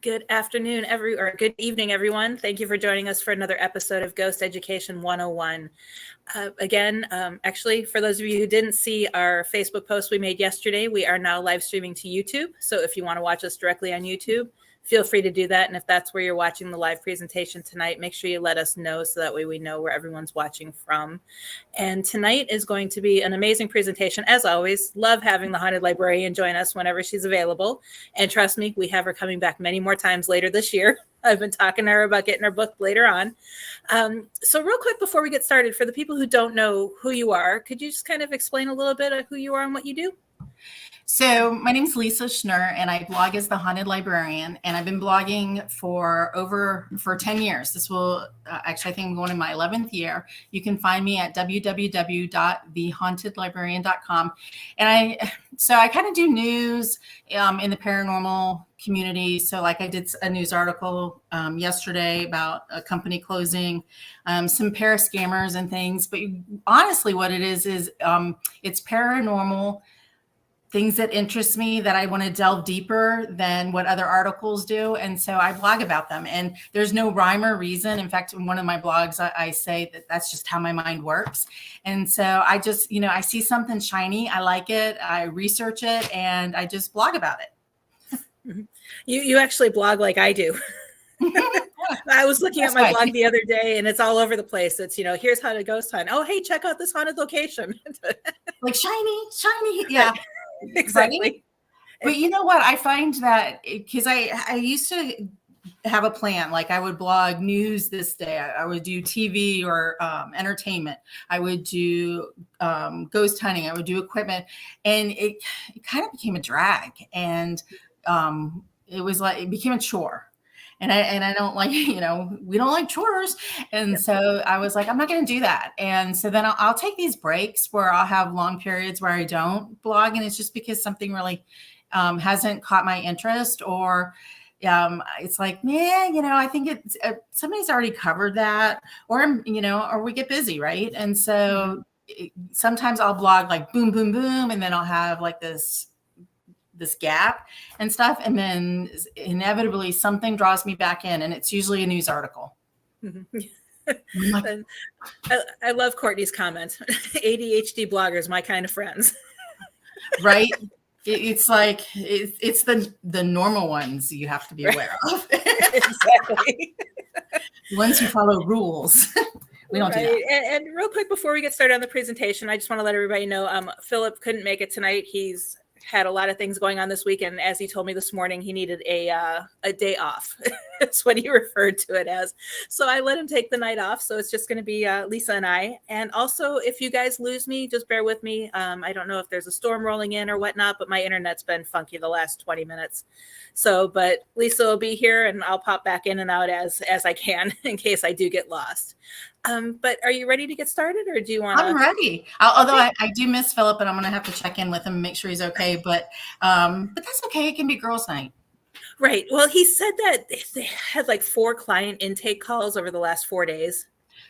Good afternoon, or good evening, everyone. Thank you for joining us for another episode of Ghost Education 101. Actually, for those of you who didn't see our Facebook post we made yesterday, we are now live streaming to YouTube. So if you want to watch us directly on YouTube, feel free to do that. And if that's where you're watching the live presentation tonight, make sure you let us know so that way we know where everyone's watching from. And tonight is going to be an amazing presentation. As always, love having the Haunted Librarian join us whenever she's available. And trust me, we have her coming back many more times later this year. I've been talking to her about getting her book later on. So real quick before we get started, for the people who don't know who you are, could you just kind of explain a little bit of who you are and what you do? So my name is Lisa Schnurr, and I blog as the Haunted Librarian, and I've been blogging for 10 years. This will actually, I think I'm going in my 11th year. You can find me at www.thehauntedlibrarian.com. And I kind of do news in the paranormal community. So like I did a news article yesterday about a company closing, some para-scammers and things. But honestly, what it is it's paranormal things that interest me that I want to delve deeper than what other articles do. And so I blog about them, and there's no rhyme or reason. In fact, in one of my blogs, I say that that's just how my mind works. And so I just, I see something shiny. I like it. I research it, and I just blog about it. You actually blog like I do. I was looking at my blog the other day, and it's all over the place. It's, here's how to ghost hunt. Oh, hey, check out this haunted location. Like shiny. Yeah. Exactly. Right? But you know what? I find that because I used to have a plan. Like I would blog news this day. I would do TV or entertainment. I would do ghost hunting. I would do equipment. And it kind of became a drag. And it became a chore. And I don't like, we don't like chores. And so I was like, I'm not going to do that. And so then I'll take these breaks where I'll have long periods where I don't blog. And it's just because something really hasn't caught my interest, or it's like, I think it's somebody's already covered that, or we get busy. Right. And so sometimes I'll blog like boom, boom, boom. And then I'll have like this gap and stuff. And then inevitably something draws me back in, and it's usually a news article. I love Courtney's comment. ADHD bloggers, my kind of friends. Right. It's like, it's the normal ones you have to be aware of. Exactly. Ones who follow rules. We don't do that. And real quick, before we get started on the presentation, I just want to let everybody know, Philip couldn't make it tonight. He's had a lot of things going on this week, and as he told me this morning, he needed a day off. That's what he referred to it as. So I let him take the night off. So it's just going to be Lisa and I. And also, if you guys lose me, just bear with me. I don't know if there's a storm rolling in or whatnot, but my internet's been funky the last 20 minutes. So, but Lisa will be here, and I'll pop back in and out as I can in case I do get lost. But are you ready to get started, or do you want to? I'm ready. Although I do miss Philip, and I'm going to have to check in with him and make sure he's okay. But that's okay. It can be girls' night. Right. Well, he said that they had like 4 client intake calls over the last 4 days.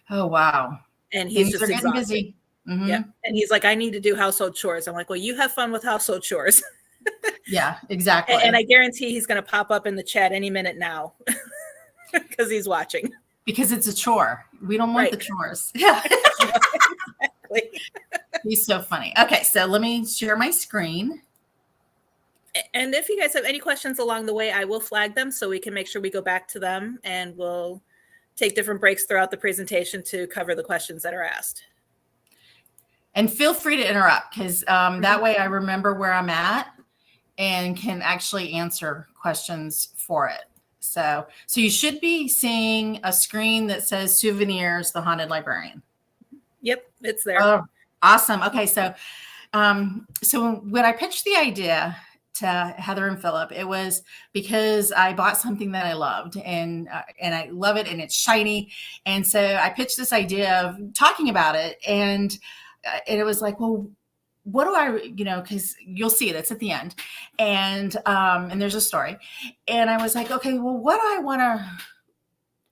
Oh, wow. And he's just getting busy. Mm-hmm. Yeah. And he's like, I need to do household chores. I'm like, well, you have fun with household chores. Yeah, exactly. And I guarantee he's going to pop up in the chat any minute now because he's watching. Because it's a chore. We don't want the chores. Yeah. Exactly. He's so funny. Okay, so let me share my screen. And if you guys have any questions along the way, I will flag them so we can make sure we go back to them, and we'll take different breaks throughout the presentation to cover the questions that are asked. And feel free to interrupt, because that way I remember where I'm at and can actually answer questions for it. So you should be seeing a screen that says Souvenirs, the Haunted Librarian. Yep, it's there. Oh, awesome. Okay, so when I pitched the idea to Heather and Philip, it was because I bought something that I loved, and I love it, and it's shiny. And so I pitched this idea of talking about it, and it was like, well, what do I, because you'll see it, it's at the end. And there's a story. And I was like, okay, well, what do I want to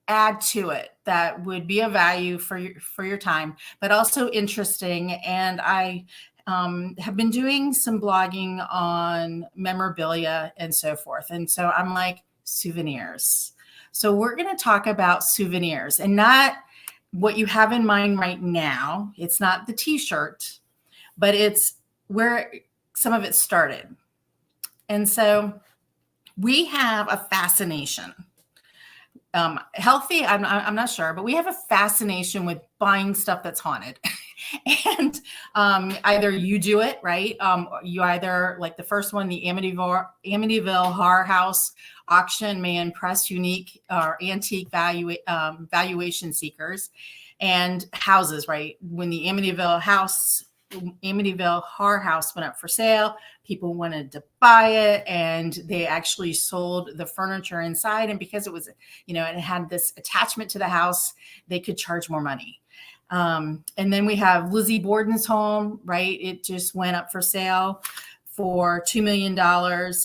add to it that would be of value for your time, but also interesting? And I have been doing some blogging on memorabilia and so forth. And so I'm like, souvenirs. So we're going to talk about souvenirs, and not what you have in mind right now. It's not the t-shirt, but it's where some of it started. And so we have a fascination. Healthy, I'm not sure, but we have a fascination with buying stuff that's haunted. And either you do it, right? You either, like the first one, the Amityville Horror House auction may impress unique or antique valuation seekers, and houses, right? When the Amityville Horror House went up for sale, people wanted to buy it, and they actually sold the furniture inside. And because it was, it had this attachment to the house, they could charge more money. And then we have Lizzie Borden's home, right? It just went up for sale for $2 million.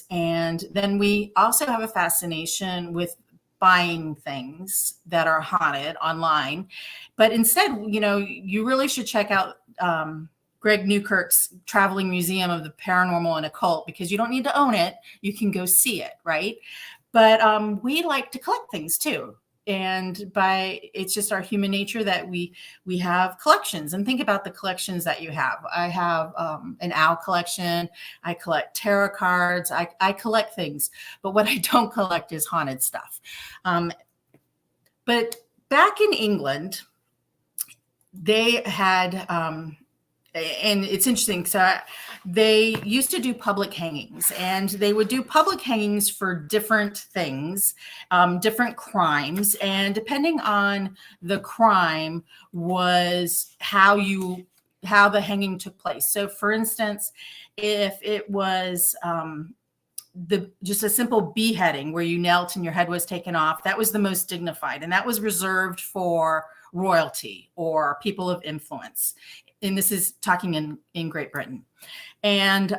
And then we also have a fascination with buying things that are haunted online. But instead, you really should check out Greg Newkirk's Traveling Museum of the Paranormal and Occult, because you don't need to own it. You can go see it, right? But we like to collect things too. And it's just our human nature that we have collections. And think about the collections that you have. I have an owl collection. I collect tarot cards. I collect things. But what I don't collect is haunted stuff. But back in England, they had, and it's interesting. So they used to do public hangings, and they would do public hangings for different things, different crimes. And depending on the crime was how the hanging took place. So for instance, if it was just a simple beheading where you knelt and your head was taken off, that was the most dignified. And that was reserved for royalty or people of influence. And this is talking in Great Britain. And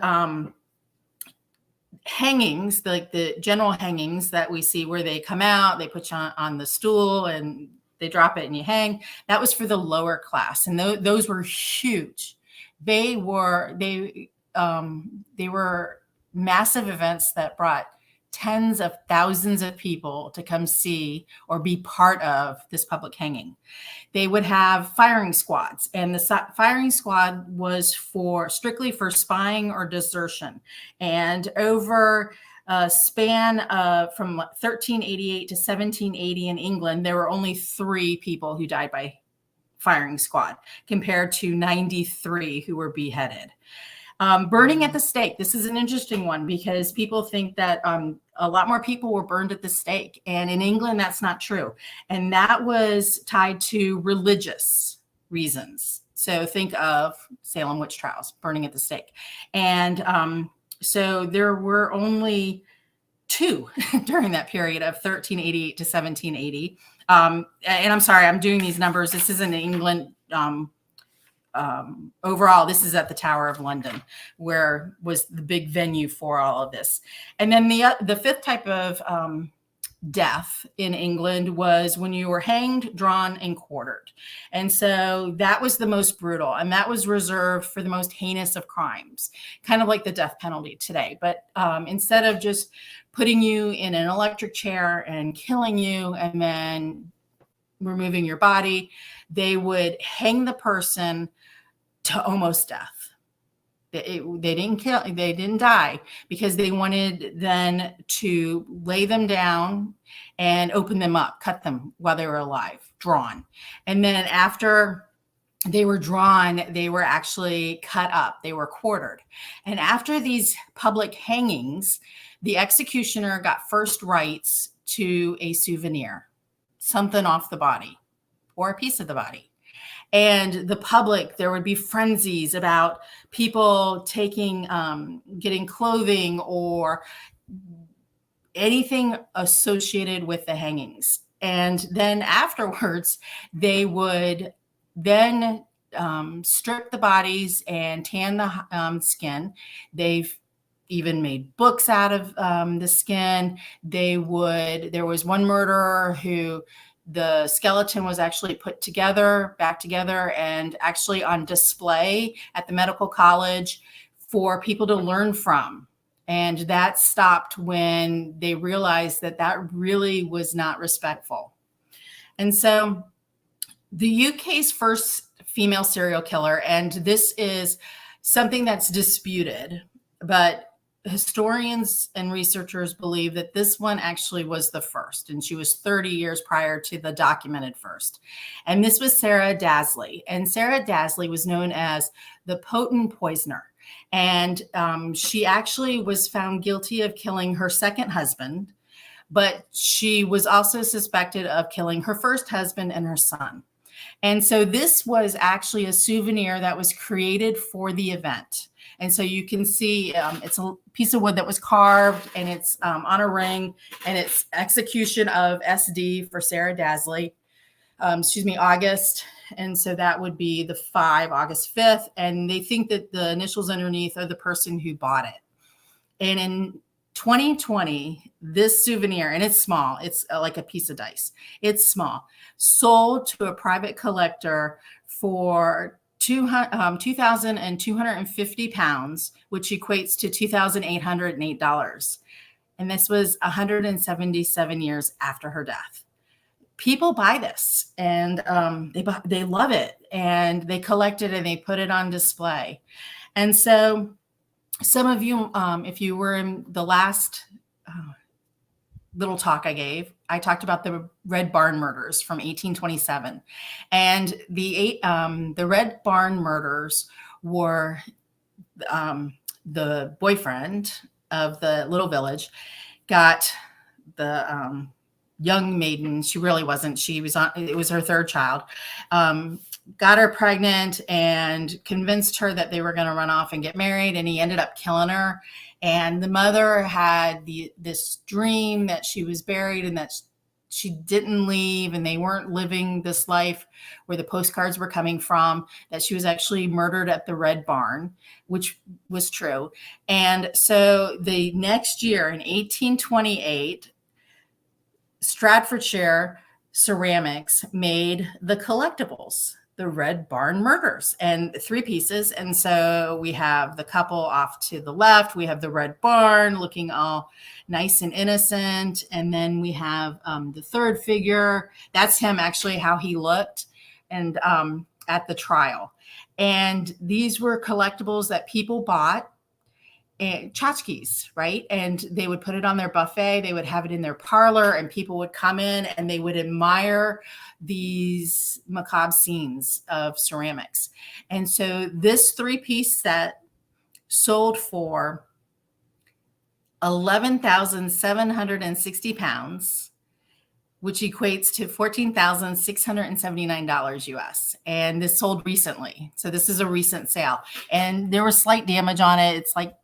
hangings, like the general hangings that we see where they come out, they put you on the stool and they drop it and you hang, that was for the lower class. And those were huge. They were massive events that brought tens of thousands of people to come see or be part of this public hanging. They would have firing squads, and the firing squad was strictly for spying or desertion. And over a span of from 1388 to 1780 in England, there were only 3 people who died by firing squad compared to 93 who were beheaded. Burning at the stake. This is an interesting one because people think that a lot more people were burned at the stake. And in England, that's not true. And that was tied to religious reasons. So think of Salem witch trials, burning at the stake. And so there were only 2 during that period of 1388 to 1780. And I'm sorry, I'm doing these numbers. This isn't in England. Overall, this is at the Tower of London, where was the big venue for all of this. And then the 5th type of death in England was when you were hanged, drawn, and quartered. And so that was the most brutal, and that was reserved for the most heinous of crimes, kind of like the death penalty today. But instead of just putting you in an electric chair and killing you and then removing your body, they would hang the person to almost death. They didn't die because they wanted then to lay them down and open them up, cut them while they were alive, drawn. And then after they were drawn, they were actually cut up, they were quartered. And after these public hangings, the executioner got first rights to a souvenir, something off the body or a piece of the body. And the public, there would be frenzies about people taking, getting clothing or anything associated with the hangings. And then afterwards, they would then strip the bodies and tan the skin. They've even made books out of the skin. There was one murderer who the skeleton was actually put back together, and actually on display at the medical college for people to learn from. And that stopped when they realized that that really was not respectful. And so the UK's first female serial killer, and this is something that's disputed, but historians and researchers believe that this one actually was the first, and she was 30 years prior to the documented first. And this was Sarah Dasley. And Sarah Dasley was known as the potent poisoner. And she actually was found guilty of killing her second husband, but she was also suspected of killing her first husband and her son. And so this was actually a souvenir that was created for the event. And so you can see it's a piece of wood that was carved, and it's on a ring, and it's execution of SD for Sarah Dasley, August. And so that would be the 5, August 5th. And they think that the initials underneath are the person who bought it. And in 2020, this souvenir, and it's small, it's like a piece of dice, it's small, sold to a private collector for 2,250 pounds, which equates to $2,808. And this was 177 years after her death. People buy this, and they love it, and they collect it, and they put it on display. And so some of you, if you were in the last little talk I gave, I talked about the Red Barn murders from 1827. And the Red Barn murders were the boyfriend of the little village got the young maiden. She really wasn't. It was her third child. Got her pregnant and convinced her that they were going to run off and get married. And he ended up killing her. And the mother had this dream that she was buried and that she didn't leave, and they weren't living this life where the postcards were coming from, that she was actually murdered at the Red Barn, which was true. And so the next year in 1828, Stratfordshire Ceramics made the collectibles, the Red Barn murders, and 3 pieces. And so we have the couple off to the left. We have the Red Barn looking all nice and innocent. And then we have the third figure. That's him, actually, how he looked and at the trial. And these were collectibles that people bought, and tchotchkes, right? And they would put it on their buffet. They would have it in their parlor, and people would come in and they would admire these macabre scenes of ceramics. And so this 3-piece set sold for 11,760 pounds, which equates to $14,679 US. And this sold recently. So this is a recent sale. And there was slight damage on it. It's like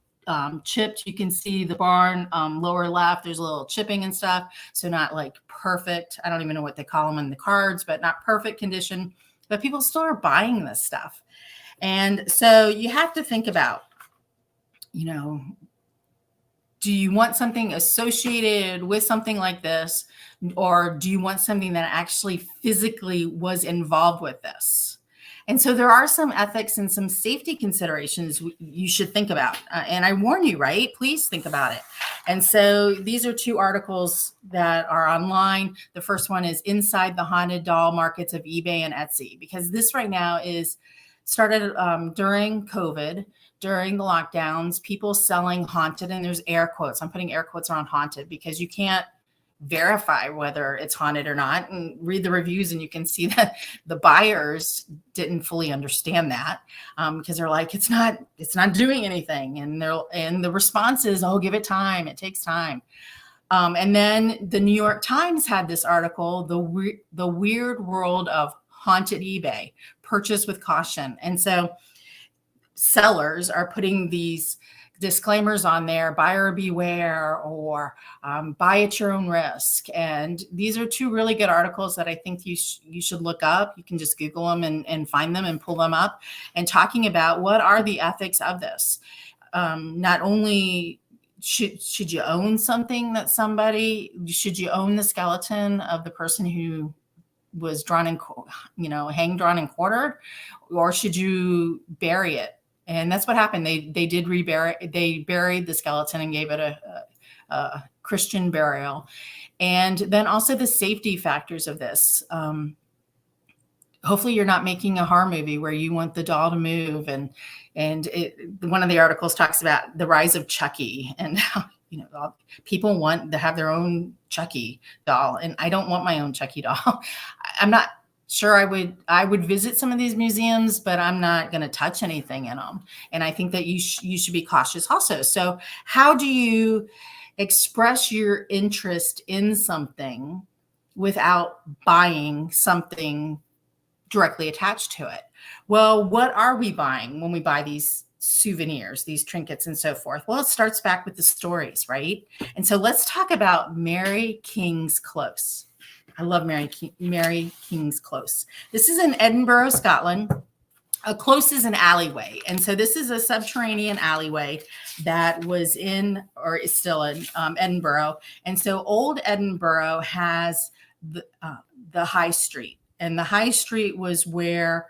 chipped. You can see the barn lower left. There's a little chipping and stuff. So not like perfect. I don't even know what they call them in the cards, but not perfect condition. But people still are buying this stuff. And so you have to think about, do you want something associated with something like this, or do you want something that actually physically was involved with this? And so there are some ethics and some safety considerations you should think about. And I warn you, right? Please think about it. And so these are 2 articles that are online. The first one is Inside the Haunted Doll Markets of eBay and Etsy, because this right now is started during COVID, during the lockdowns, people selling haunted, and there's air quotes. I'm putting air quotes around haunted because you can't verify whether it's haunted or not, and read the reviews, and you can see that the buyers didn't fully understand that because they're like, it's not doing anything, and the response is, oh, give it time, it takes time. And then the New York Times had this article, the weird world of haunted eBay, purchase with caution. And so sellers are putting these disclaimers on there, buyer beware, or buy at your own risk. And these are 2 really good articles that I think you should look up. You can just Google them and find them and pull them up, and talking about what are the ethics of this. Not only should you own something that should you own the skeleton of the person who was hanged, drawn, and quartered, or should you bury it And that's what happened. They did rebury. They buried the skeleton and gave it a Christian burial. And then also the safety factors of this. Hopefully you're not making a horror movie where you want the doll to move. And one of the articles talks about the rise of Chucky and how, people want to have their own Chucky doll. And I don't want my own Chucky doll. I'm not sure I would visit some of these museums, but I'm not going to touch anything in them. And I think that you should be cautious also. So how do you express your interest in something without buying something directly attached to it? Well, what are we buying when we buy these souvenirs, these trinkets and so forth? Well, it starts back with the stories, right? And so let's talk about Mary King's Close. I love Mary King's Close. This is in Edinburgh, Scotland. A close is an alleyway. And so this is a subterranean alleyway that was in, or is still in, Edinburgh. And so old Edinburgh has the high street. And the high street was where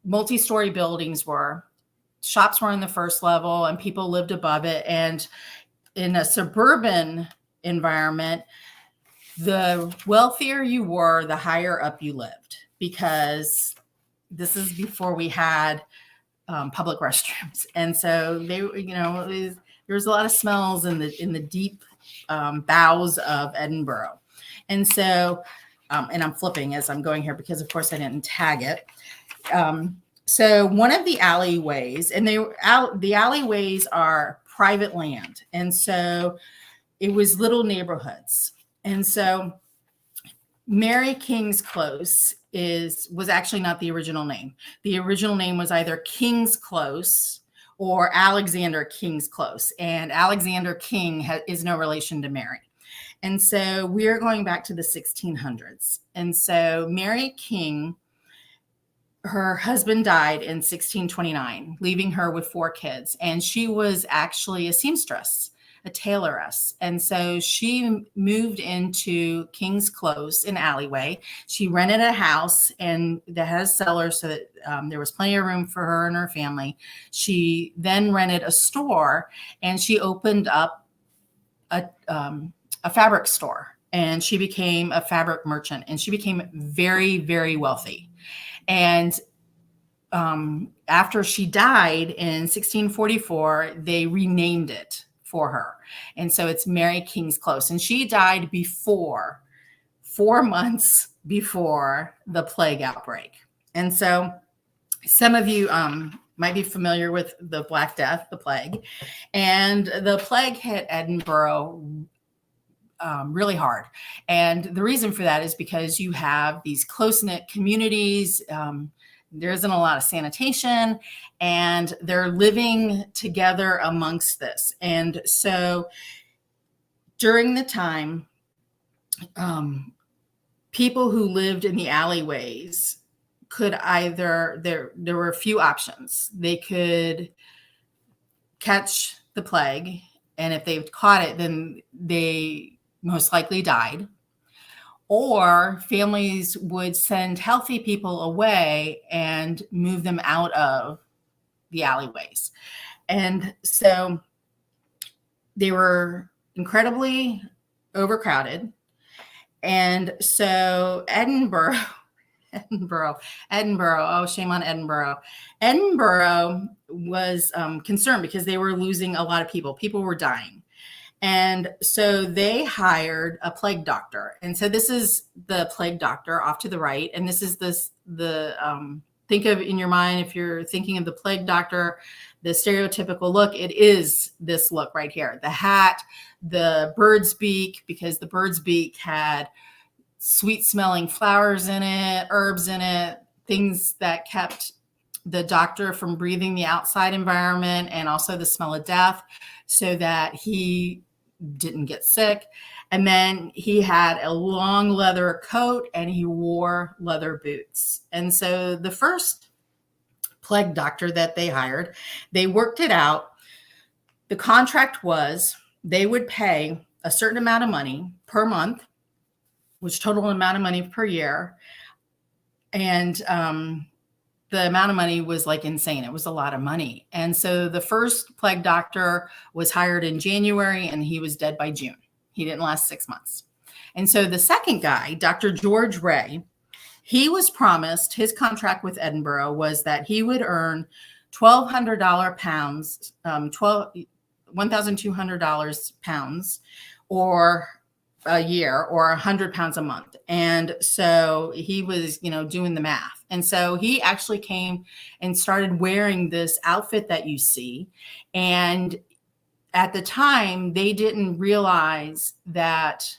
multi-story buildings were. Shops were on the first level and people lived above it. And in a suburban environment, the wealthier you were, the higher up you lived, because this is before we had public restrooms. And so there was a lot of smells in the deep bowels of Edinburgh. And so, and I'm flipping as I'm going here because of course I didn't tag it. So one of the alleyways, and the alleyways are private land. And so it was little neighborhoods. And so Mary King's Close was actually not the original name. The original name was either King's Close or Alexander King's Close. And Alexander King is no relation to Mary. And so we're going back to the 1600s. And so Mary King, her husband died in 1629, leaving her with 4 kids. And she was actually a seamstress, a tailoress. And so she moved into King's Close in alleyway. She rented a house and that had a cellar so that there was plenty of room for her and her family. She then rented a store and she opened up a fabric store, and she became a fabric merchant, and she became very, very wealthy. And after she died in 1644, they renamed it for her. And so it's Mary King's Close. And she died 4 months before the plague outbreak. And so some of you might be familiar with the Black Death, the plague. And the plague hit Edinburgh really hard. And the reason for that is because you have these close-knit communities. There isn't a lot of sanitation, and they're living together amongst this. And so during the time, people who lived in the alleyways could either, there were a few options. They could catch the plague, and if they caught it, then they most likely died. Or families would send healthy people away and move them out of the alleyways. And so they were incredibly overcrowded. And so Edinburgh, oh, shame on Edinburgh. Edinburgh was concerned because they were losing a lot of people. People were dying. And so they hired a plague doctor. And so this is the plague doctor off to the right. And this is think of in your mind, if you're thinking of the plague doctor, the stereotypical look, it is this look right here. The hat, the bird's beak, because the bird's beak had sweet smelling flowers in it, herbs in it, things that kept the doctor from breathing the outside environment and also the smell of death so that he didn't get sick. And then he had a long leather coat and he wore leather boots. And so the first plague doctor that they hired, they worked it out. The contract was they would pay a certain amount of money per month, which total amount of money per year. And the amount of money was like insane. It was a lot of money. And so the first plague doctor was hired in January and he was dead by June. He didn't last 6 months. And so the second guy, Dr. George Ray, he was promised, his contract with Edinburgh was that he would earn $1,200 pounds, $1,200 pounds, or a year, or 100 pounds a month. And so he was, doing the math. And so he actually came and started wearing this outfit that you see. And at the time, they didn't realize that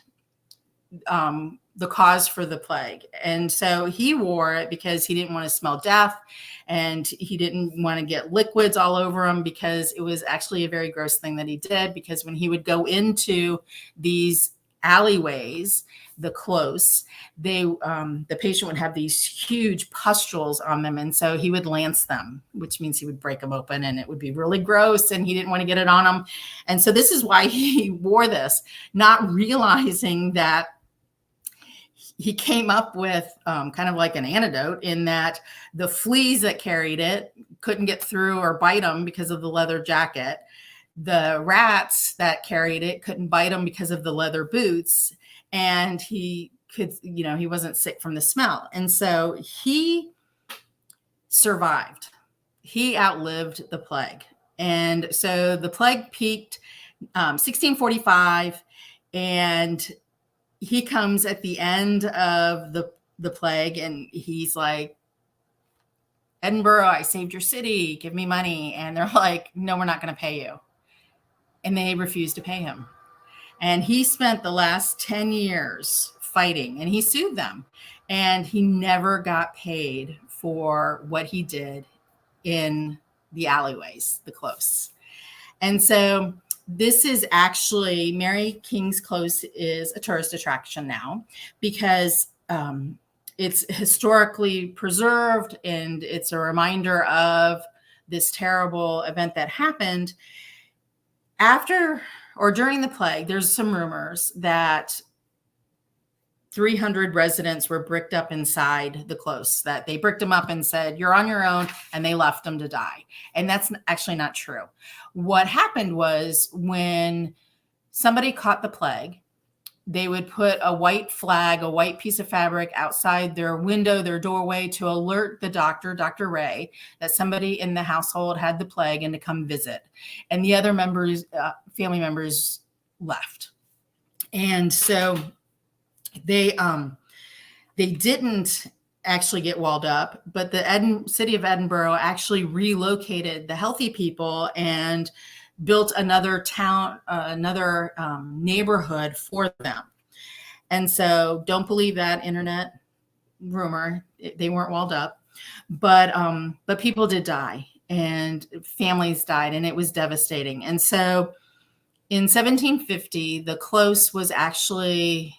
the cause for the plague. And so he wore it because he didn't want to smell death, and he didn't want to get liquids all over him, because it was actually a very gross thing that he did. Because when he would go into these alleyways, the close, the patient would have these huge pustules on them, and so he would lance them, which means he would break them open, and it would be really gross, and he didn't want to get it on him. And so this is why he wore this, not realizing that he came up with kind of like an antidote, in that the fleas that carried it couldn't get through or bite him because of the leather jacket. The rats that carried it couldn't bite him because of the leather boots. And he could, he wasn't sick from the smell. And so he survived. He outlived the plague. And so the plague peaked 1645, and he comes at the end of the plague, and he's like, Edinburgh, I saved your city, give me money. And they're like, no, we're not going to pay you. And they refused to pay him. And he spent the last 10 years fighting, and he sued them, and he never got paid for what he did in the alleyways, the close. And so this is actually, Mary King's Close is a tourist attraction now, because it's historically preserved, and it's a reminder of this terrible event that happened after or during the plague. There's some rumors that 300 residents were bricked up inside the close, that they bricked them up and said, you're on your own, and they left them to die. And that's actually not true. What happened was, when somebody caught the plague, they would put a white flag, a white piece of fabric outside their window, their doorway, to alert the doctor, Dr. Ray, that somebody in the household had the plague and to come visit. And the other members, family members, left. And so they didn't actually get walled up, but the city of Edinburgh actually relocated the healthy people and built another town, another neighborhood for them. And so don't believe that internet rumor. They weren't walled up, but people did die, and families died, and it was devastating. And so in 1750, the close was actually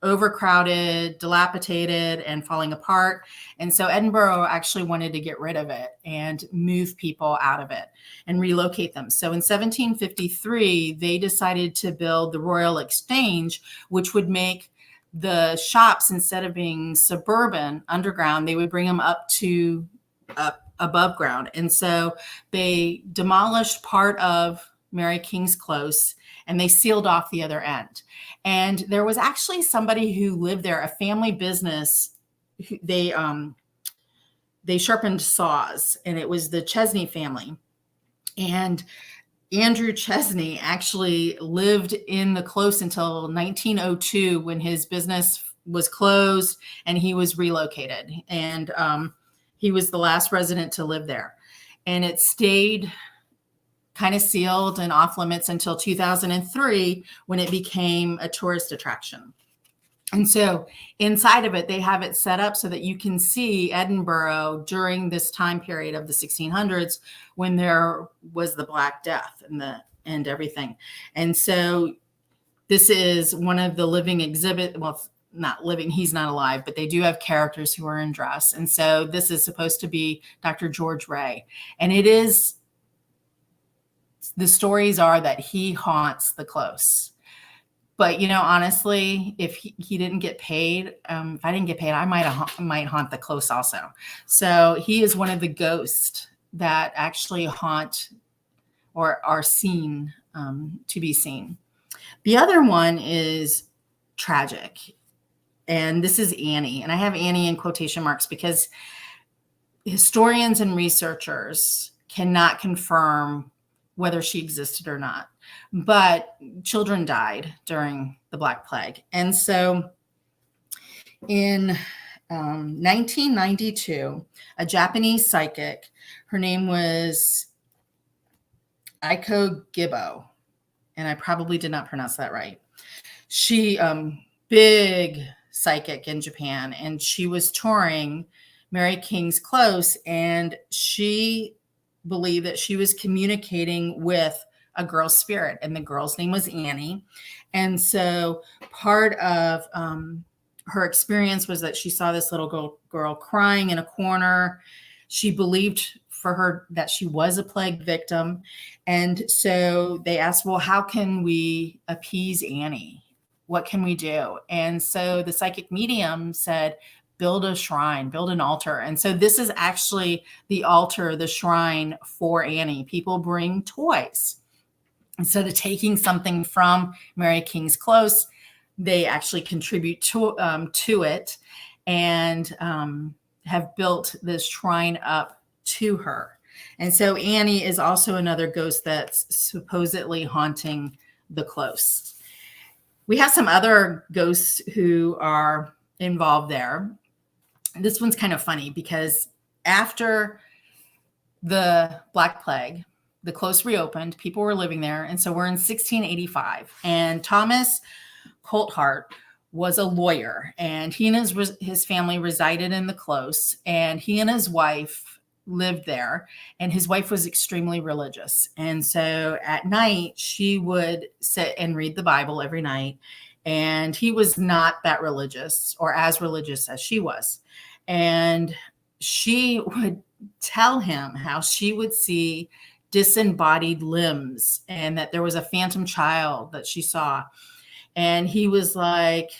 overcrowded, dilapidated, and falling apart. And so Edinburgh actually wanted to get rid of it and move people out of it and relocate them. So in 1753, they decided to build the Royal Exchange, which would make the shops, instead of being suburban underground, they would bring them up above ground. And so they demolished part of Mary King's Close, and they sealed off the other end. And there was actually somebody who lived there, a family business. They sharpened saws, and it was the Chesney family. And Andrew Chesney actually lived in the close until 1902, when his business was closed and he was relocated. And he was the last resident to live there. And it stayed kind of sealed and off limits until 2003, when it became a tourist attraction. And so inside of it, they have it set up so that you can see Edinburgh during this time period of the 1600s, when there was the Black Death and everything. And so this is one of the living exhibit. Well, not living, he's not alive, but they do have characters who are in dress. And so this is supposed to be Dr. George Ray. And it is, the stories are that he haunts the close. But honestly, if he didn't get paid, if I didn't get paid, I might haunt the close also. So he is one of the ghosts that actually haunt or are seen, to be seen. The other one is tragic, and this is Annie. And I have Annie in quotation marks because historians and researchers cannot confirm whether she existed or not. But children died during the Black Plague. And so in 1992, a Japanese psychic, her name was Aiko Gibbo, and I probably did not pronounce that right. She, big psychic in Japan, and she was touring Mary King's Close, and she believed that she was communicating with a girl's spirit, and the girl's name was Annie. And so part of her experience was that she saw this little girl crying in a corner. She believed for her that she was a plague victim. And so they asked, well, how can we appease Annie? What can we do? And so the psychic medium said, build a shrine, build an altar. And so this is actually the altar, the shrine for Annie. People bring toys. Instead of taking something from Mary King's Close, they actually contribute to it and have built this shrine up to her. And so Annie is also another ghost that's supposedly haunting the Close. We have some other ghosts who are involved there. This one's kind of funny because after the Black Plague, the Close reopened, people were living there. And so we're in 1685. And Thomas Colthart was a lawyer, and he and his family resided in the Close, and he and his wife lived there, and his wife was extremely religious. And so at night, she would sit and read the Bible every night, and he was not that religious or as religious as she was. And she would tell him how she would see disembodied limbs and that there was a phantom child that she saw. And he was like,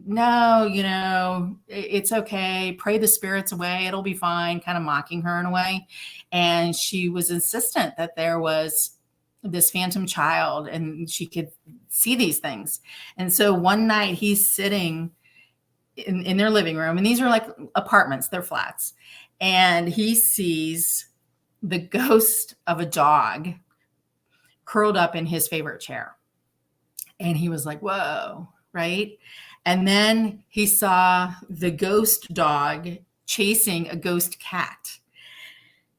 no, it's okay. Pray the spirits away. It'll be fine, kind of mocking her in a way. And she was insistent that there was this phantom child and she could see these things. And so one night he's sitting in their living room, and these are like apartments, they're flats. And he sees the ghost of a dog curled up in his favorite chair. And he was like, whoa, right? And then he saw the ghost dog chasing a ghost cat.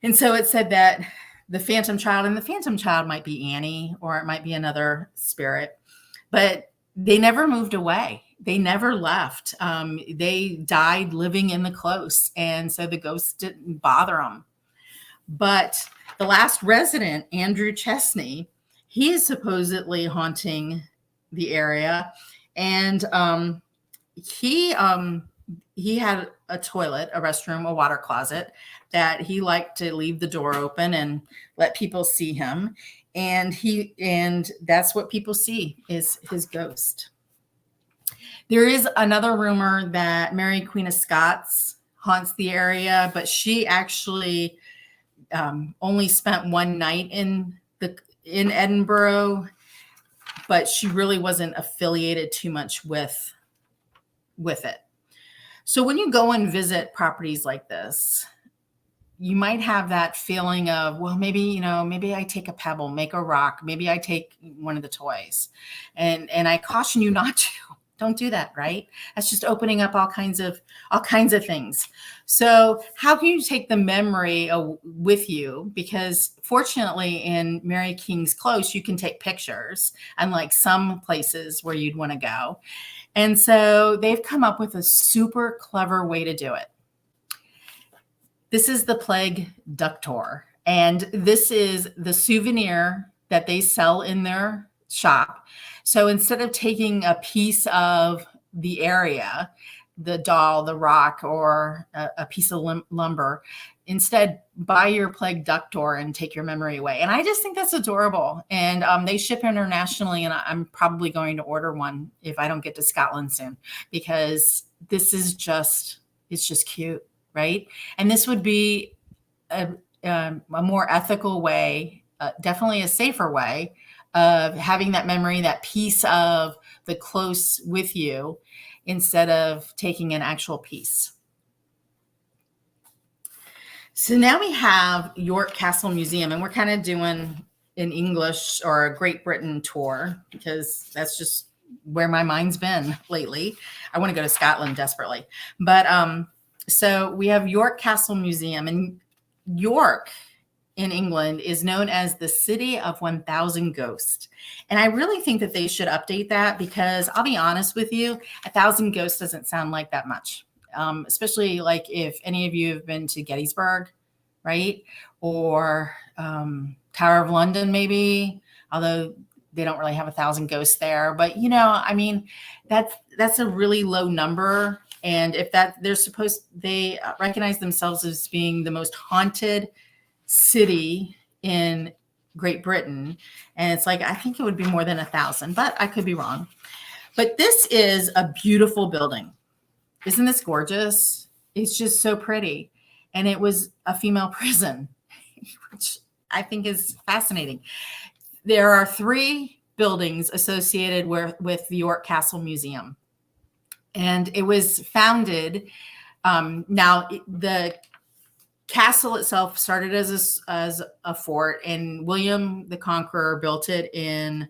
And so it said that the phantom child, and the phantom child might be Annie or it might be another spirit, but they never moved away. They never left. They died living in the Close. And so the ghosts didn't bother them. But the last resident, Andrew Chesney, he is supposedly haunting the area. And he had a toilet, a restroom, a water closet that he liked to leave the door open and let people see him. And that's what people see is his ghost. There is another rumor that Mary Queen of Scots haunts the area, but she actually only spent one night in Edinburgh, but she really wasn't affiliated too much with it. So when you go and visit properties like this, you might have that feeling of, well, maybe I take a pebble, make a rock, maybe I take one of the toys. And I caution you not to. Don't do that, right? That's just opening up all kinds of things. So how can you take the memory with you? Because fortunately in Mary King's Close, you can take pictures, unlike some places where you'd want to go. And so they've come up with a super clever way to do it. This is the Plague Ductor. And this is the souvenir that they sell in their shop. So instead of taking a piece of the area, the doll, the rock, or a piece of lumber. Instead, buy your plague duck door and take your memory away. And I just think that's adorable. And they ship internationally, and I'm probably going to order one if I don't get to Scotland soon, because this is just, it's just cute, right? And this would be a more ethical way, definitely a safer way of having that memory, that piece of the close with you, instead of taking an actual piece. So now we have York Castle Museum, and we're kind of doing an English or a Great Britain tour because that's just where my mind's been lately. I want to go to Scotland desperately. But so we have York Castle Museum, and York in England is known as the city of 1,000 ghosts. And I really think that they should update that, because I'll be honest with you, 1,000 ghosts doesn't sound like that much. Especially like if any of you have been to Gettysburg, right? Or Tower of London, maybe, although they don't really have 1,000 ghosts there. But, you know, I mean, that's a really low number. And if that they recognize themselves as being the most haunted city in Great Britain. And it's like, I think it would be more than 1,000, but I could be wrong. But this is a beautiful building. Isn't this gorgeous? It's just so pretty. And it was a female prison, which I think is fascinating. There are 3 buildings associated with the York Castle Museum. And it was founded, now the castle itself started as a fort, and William the Conqueror built it in,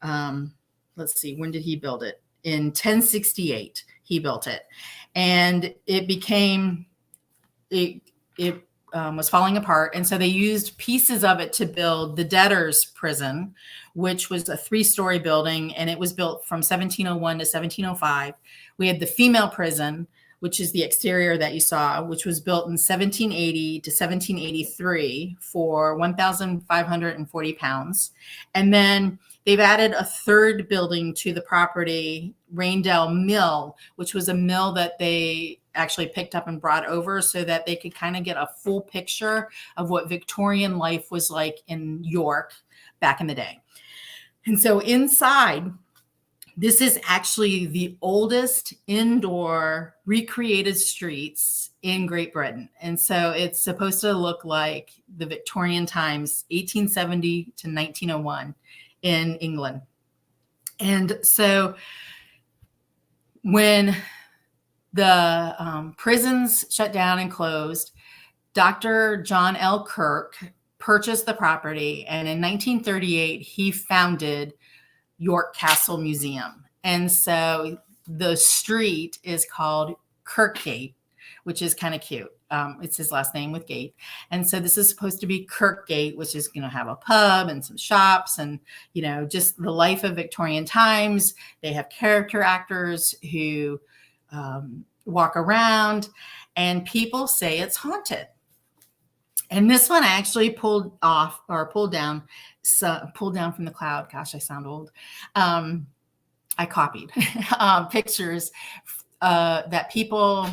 let's see, when did he build it? In 1068. He built it, and it became, it was falling apart. And so they used pieces of it to build the debtors' prison, which was a 3-story building. And it was built from 1701 to 1705. We had the female prison, which is the exterior that you saw, which was built in 1780 to 1783 for 1,540 pounds. And then they've added a 3rd building to the property, Raindale Mill, which was a mill that they actually picked up and brought over so that they could kind of get a full picture of what Victorian life was like in York back in the day. And so inside, this is actually the oldest indoor recreated streets in Great Britain. And so it's supposed to look like the Victorian times, 1870 to 1901 in England. And so when the prisons shut down and closed, Dr. John L. Kirk purchased the property. And in 1938, he founded York Castle Museum. And so the street is called Kirkgate, which is kind of cute. It's his last name with Gate. And so this is supposed to be Kirkgate, which is going to have a pub and some shops and, you know, just the life of Victorian times. They have character actors who walk around, and people say it's haunted. And this one I actually pulled down from the cloud. Gosh, I sound old. I copied pictures that people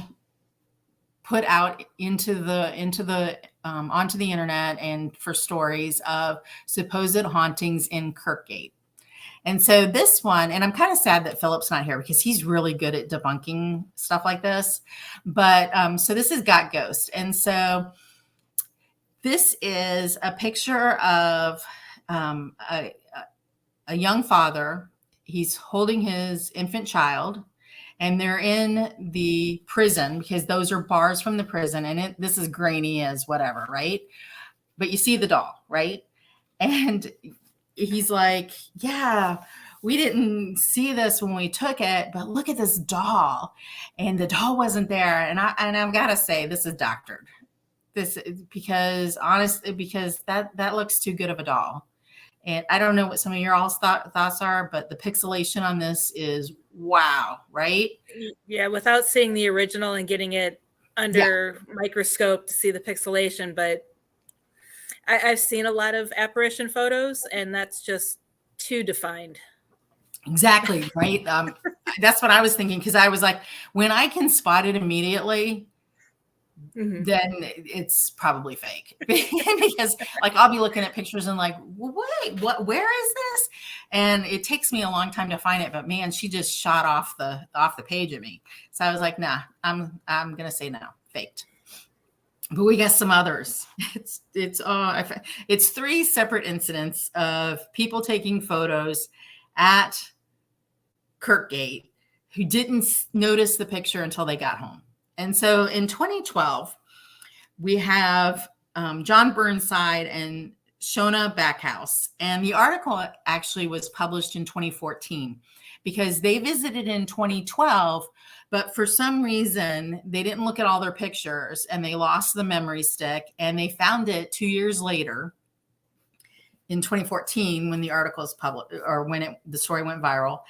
put out onto the internet and for stories of supposed hauntings in Kirkgate. And so this one, and I'm kind of sad that Philip's not here because he's really good at debunking stuff like this. But so this is Got Ghost. And so this is a picture of a young father. He's holding his infant child, and they're in the prison because those are bars from the prison. And this is grainy as whatever, right? But you see the doll, right? And he's like, yeah, we didn't see this when we took it, but look at this doll. And the doll wasn't there. And I've got to say, this is doctored. Because that looks too good of a doll. And I don't know what some of your all's thoughts are, but the pixelation on this is wow, right? Yeah, without seeing the original and getting it under microscope to see the pixelation, but I've seen a lot of apparition photos, and that's just too defined. Exactly, right? That's what I was thinking, because I was like, when I can spot it immediately, then it's probably fake. Because like I'll be looking at pictures and like, wait, where is this? And it takes me a long time to find it. But man, she just shot off the page at me. So I was like, nah, I'm gonna say no, faked. But we got some others. It's 3 separate incidents of people taking photos at Kirkgate who didn't notice the picture until they got home. And so in 2012, we have John Burnside and Shona Backhouse. And the article actually was published in 2014 because they visited in 2012, but for some reason, they didn't look at all their pictures and they lost the memory stick, and they found it 2 years later in 2014 when the article is published, or when the story went viral.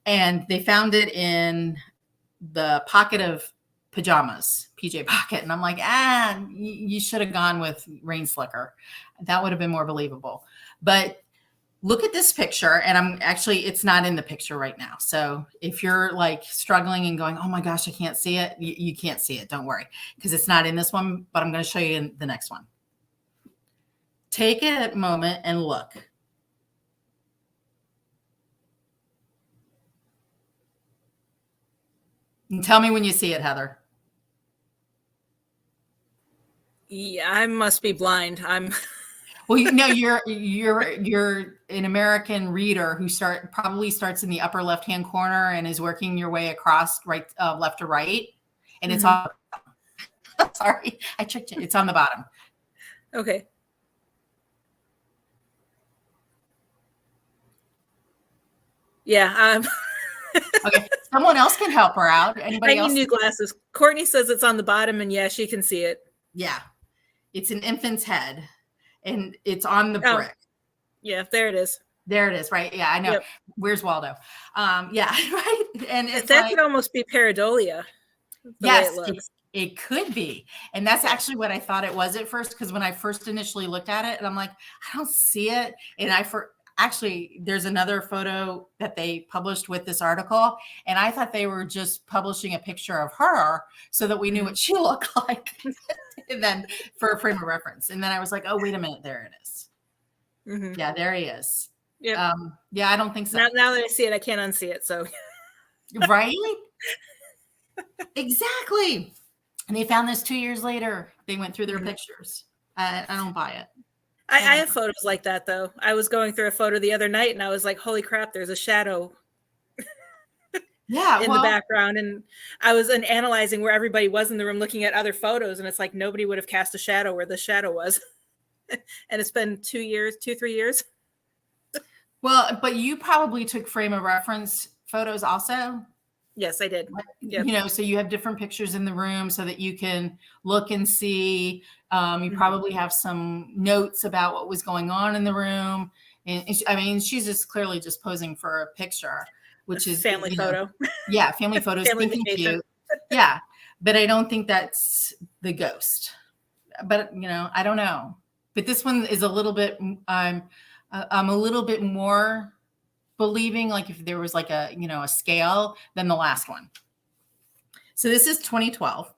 And they found it in the pocket of pajamas, PJ pocket. And I'm like, you should have gone with rain slicker. That would have been more believable. But look at this picture. And it's not in the picture right now. So if you're like struggling and going, oh my gosh, I can't see it. You can't see it. Don't worry, because it's not in this one, but I'm going to show you in the next one. Take a moment and look. And tell me when you see it, Heather. Yeah, I must be blind. Well, you're an American reader who probably starts in the upper left-hand corner and is working your way across left to right, and it's on. Sorry, I tricked you. It's on the bottom. Okay. Yeah. Okay, someone else can help her out. Anybody else? I need new glasses. Courtney says it's on the bottom, and yeah, she can see it. Yeah, it's an infant's head, and it's on the brick. Yeah, there it is. There it is, right? Yeah, I know. Yep. Where's Waldo? Yeah, right. And that could almost be pareidolia. Yes, it could be. And that's actually what I thought it was at first, because when I first initially looked at it, and I'm like, I don't see it. And actually, there's another photo that they published with this article, and I thought they were just publishing a picture of her so that we knew what she looked like, and then for a frame of reference. And then I was like, oh, wait a minute, there it is. Mm-hmm. Yeah, there he is. Yeah. Yeah, I don't think so. Now that I see it, I can't unsee it. So, right? Exactly. And they found this 2 years later. They went through their pictures. I don't buy it. I have photos like that, though. I was going through a photo the other night, and I was like, holy crap, there's a shadow in the background. And I was analyzing where everybody was in the room, looking at other photos, and it's like nobody would have cast a shadow where the shadow was. And it's been 3 years. Well, but you probably took frame of reference photos also. Yes, I did. Yep. So you have different pictures in the room so that you can look and see. You probably have some notes about what was going on in the room. And I mean, she's just clearly just posing for a picture, which is family photo. Yeah, family photos. Thinking cute. Yeah, but I don't think that's the ghost. But I don't know. But this one is a little bit. I'm a little bit more believing, like if there was like a scale, than the last one. So this is 2012.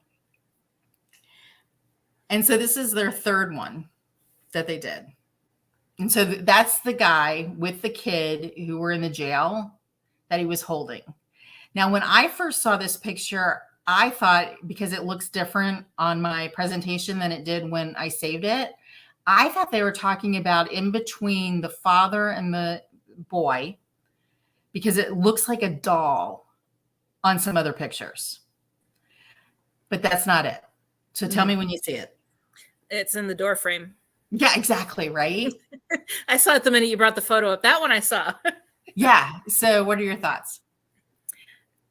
And so this is their third one that they did. And so that's the guy with the kid who were in the jail that he was holding. Now, when I first saw this picture, I thought, because it looks different on my presentation than it did when I saved it, I thought they were talking about in between the father and the boy, because it looks like a doll on some other pictures. But that's not it. So tell me when you see it. It's in the door frame. Yeah, exactly. Right. I saw it the minute you brought the photo up. That one I saw. Yeah. So what are your thoughts?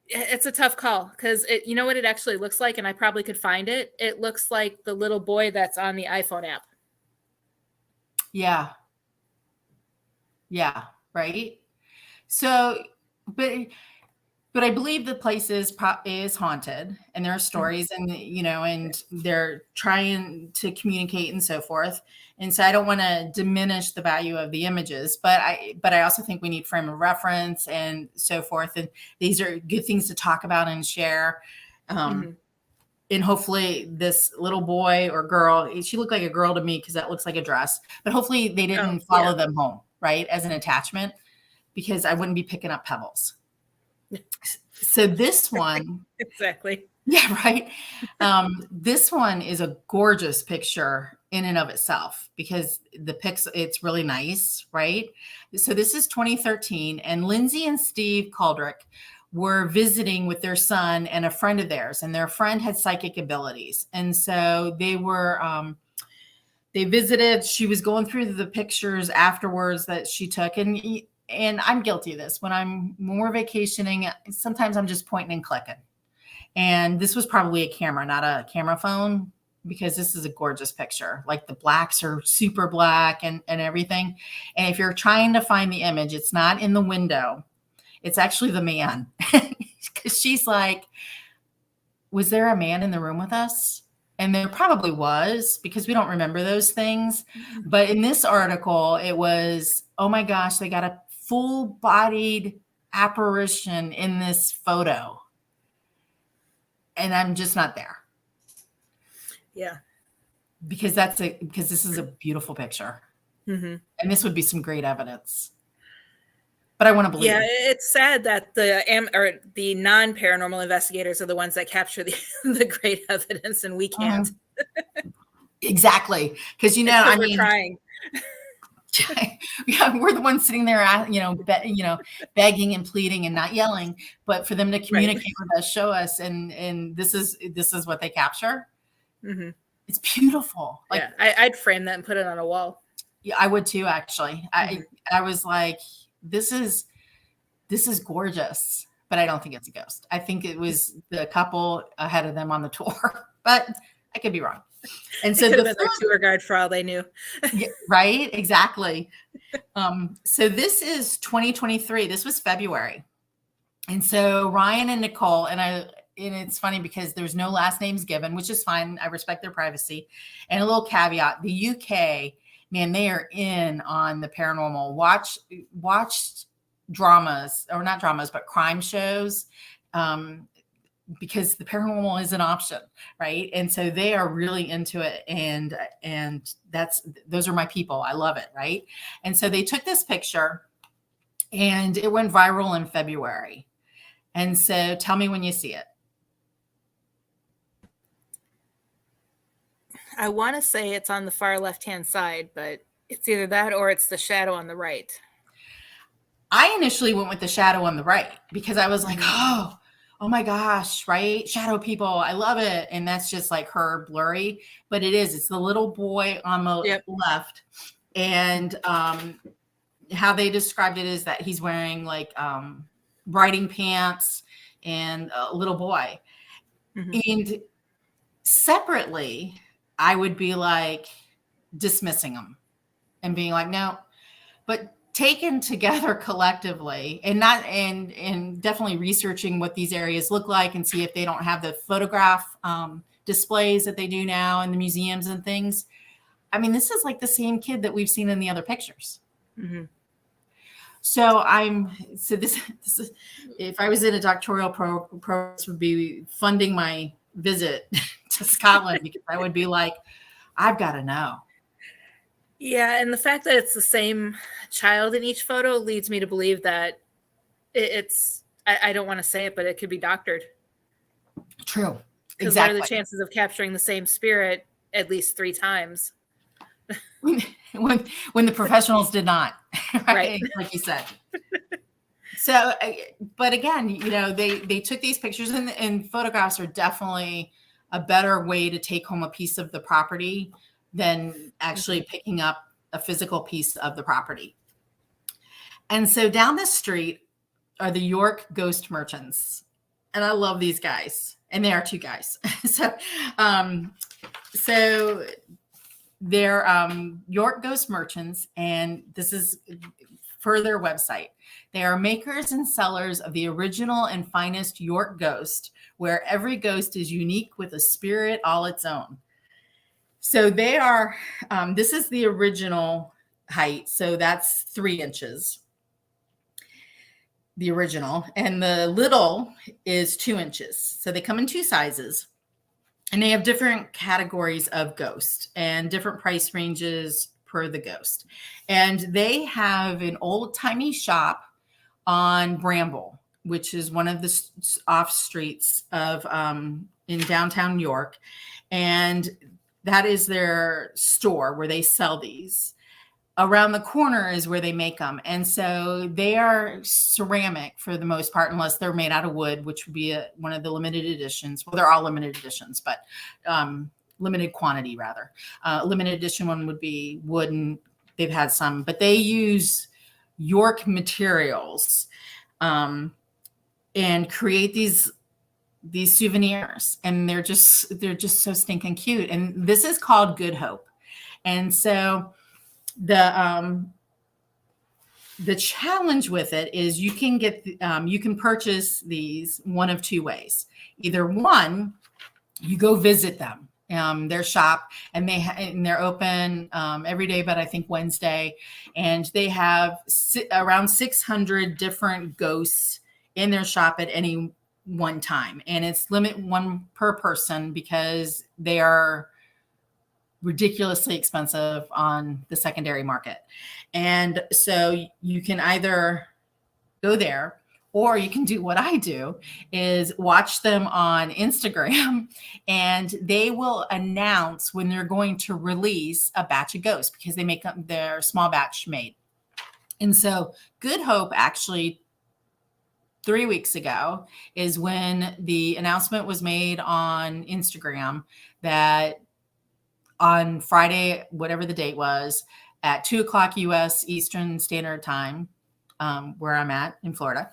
It's a tough call, because you know what it actually looks like, and I probably could find it. It looks like the little boy that's on the iPhone app. Yeah. Yeah. Right. So, but But I believe the place is haunted, and there are stories, and and they're trying to communicate and so forth. And so I don't want to diminish the value of the images, but I also think we need frame of reference and so forth. And these are good things to talk about and share. And hopefully this little boy or girl, she looked like a girl to me because that looks like a dress, but hopefully they didn't follow them home, right, as an attachment, because I wouldn't be picking up pebbles. So this one, exactly. Yeah, right. This one is a gorgeous picture in and of itself because it's really nice, right? So this is 2013, and Lindsay and Steve Caldrick were visiting with their son and a friend of theirs, and their friend had psychic abilities. And so they visited. She was going through the pictures afterwards that she took, and I'm guilty of this. When we're vacationing, sometimes I'm just pointing and clicking. And this was probably a camera, not a camera phone, because this is a gorgeous picture. Like the blacks are super black and everything. And if you're trying to find the image, it's not in the window. It's actually the man. Because she's like, was there a man in the room with us? And there probably was, because we don't remember those things. But in this article, it was, oh my gosh, they got a full-bodied apparition in this photo. And I'm just not there. Yeah. Because this is a beautiful picture. And this would be some great evidence. But I want to believe. Yeah, it's sad that the non-paranormal investigators are the ones that capture the great evidence, and we can't. Exactly. Because I mean, we're trying. Yeah, we're the ones sitting there, begging and pleading and not yelling, but for them to communicate with us, show us, and this is what they capture. It's beautiful. Like, yeah, I'd frame that and put it on a wall. Yeah, I would too. Actually, I was like, this is gorgeous, but I don't think it's a ghost. I think it was the couple ahead of them on the tour, but I could be wrong. And so their tour guide for all they knew. Right? Exactly. So this is 2023. This was February. And so Ryan and Nicole, and it's funny because there's no last names given, which is fine. I respect their privacy. And a little caveat, the UK, man, they are in on the paranormal. Watch dramas, or not dramas, but crime shows. Because the paranormal is an option, right? And so they are really into it, and those are my people. I love it, right? And so they took this picture, and it went viral in February. And so tell me when you see it. I want to say it's on the far left-hand side, but it's either that or it's the shadow on the right. I initially went with the shadow on the right because I was like, oh my gosh, right? Shadow people. I love it. And that's just like her blurry, but it's the little boy on the left. And how they described it is that he's wearing like riding pants and a little boy. And separately, I would be like dismissing them and being like, no, but taken together collectively and definitely researching what these areas look like and see if they don't have the photograph displays that they do now in the museums and things. I mean, this is like the same kid that we've seen in the other pictures. So this is, if I was in a doctoral program, this would be funding my visit to Scotland, because I would be like, I've got to know. Yeah, and the fact that it's the same child in each photo leads me to believe that I don't want to say it, but it could be doctored. True. Because what are the chances of capturing the same spirit at least 3 times? When the professionals did not, right? Like you said. So, but again, they took these pictures, and photographs are definitely a better way to take home a piece of the property than actually picking up a physical piece of the property. And so down the street are the York ghost merchants. And I love these guys. And they are 2 guys. So they're York ghost merchants. And this is for their website. They are makers and sellers of the original and finest York ghost, where every ghost is unique with a spirit all its own. So they are, this is the original height. So that's 3 inches, the original. And the little is 2 inches. So they come in 2 sizes. And they have different categories of ghost and different price ranges per the ghost. And they have an old-timey shop on Bramble, which is one of the off streets of in downtown York. And that is their store where they sell these. Around the corner is where they make them. And so they are ceramic for the most part, unless they're made out of wood, which would be one of the limited editions. Well, they're all limited editions, but limited quantity rather. Limited edition one would be wood, and they've had some, but they use York materials and create these souvenirs. And they're just so stinking cute. And this is called Good Hope. And so the challenge with it is you can get you can purchase these one of 2 ways. Either one, you go visit them, their shop, and they're open every day, but I think Wednesday, and they have around 600 different ghosts in their shop at any one time, and it's limit 1 per person because they are ridiculously expensive on the secondary market. And so you can either go there, or you can do what I do, is watch them on Instagram, and they will announce when they're going to release a batch of ghosts because they make their small batch made. And so Good Hope actually 3 weeks ago is when the announcement was made on Instagram that on Friday, whatever the date was, at 2:00 U.S. Eastern Standard Time, where I'm at in Florida,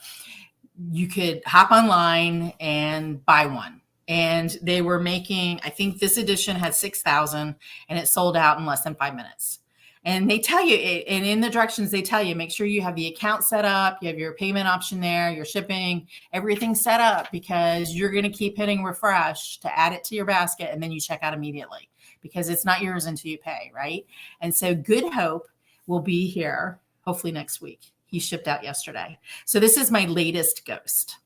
you could hop online and buy one. And they were making, I think this edition had 6,000, and it sold out in less than 5 minutes. And they tell you, and in the directions they tell you, make sure you have the account set up, you have your payment option there, your shipping, everything set up, because you're going to keep hitting refresh to add it to your basket, and then you check out immediately because it's not yours until you pay, right? And so Good Hope will be here hopefully next week. He shipped out yesterday. So this is my latest ghost.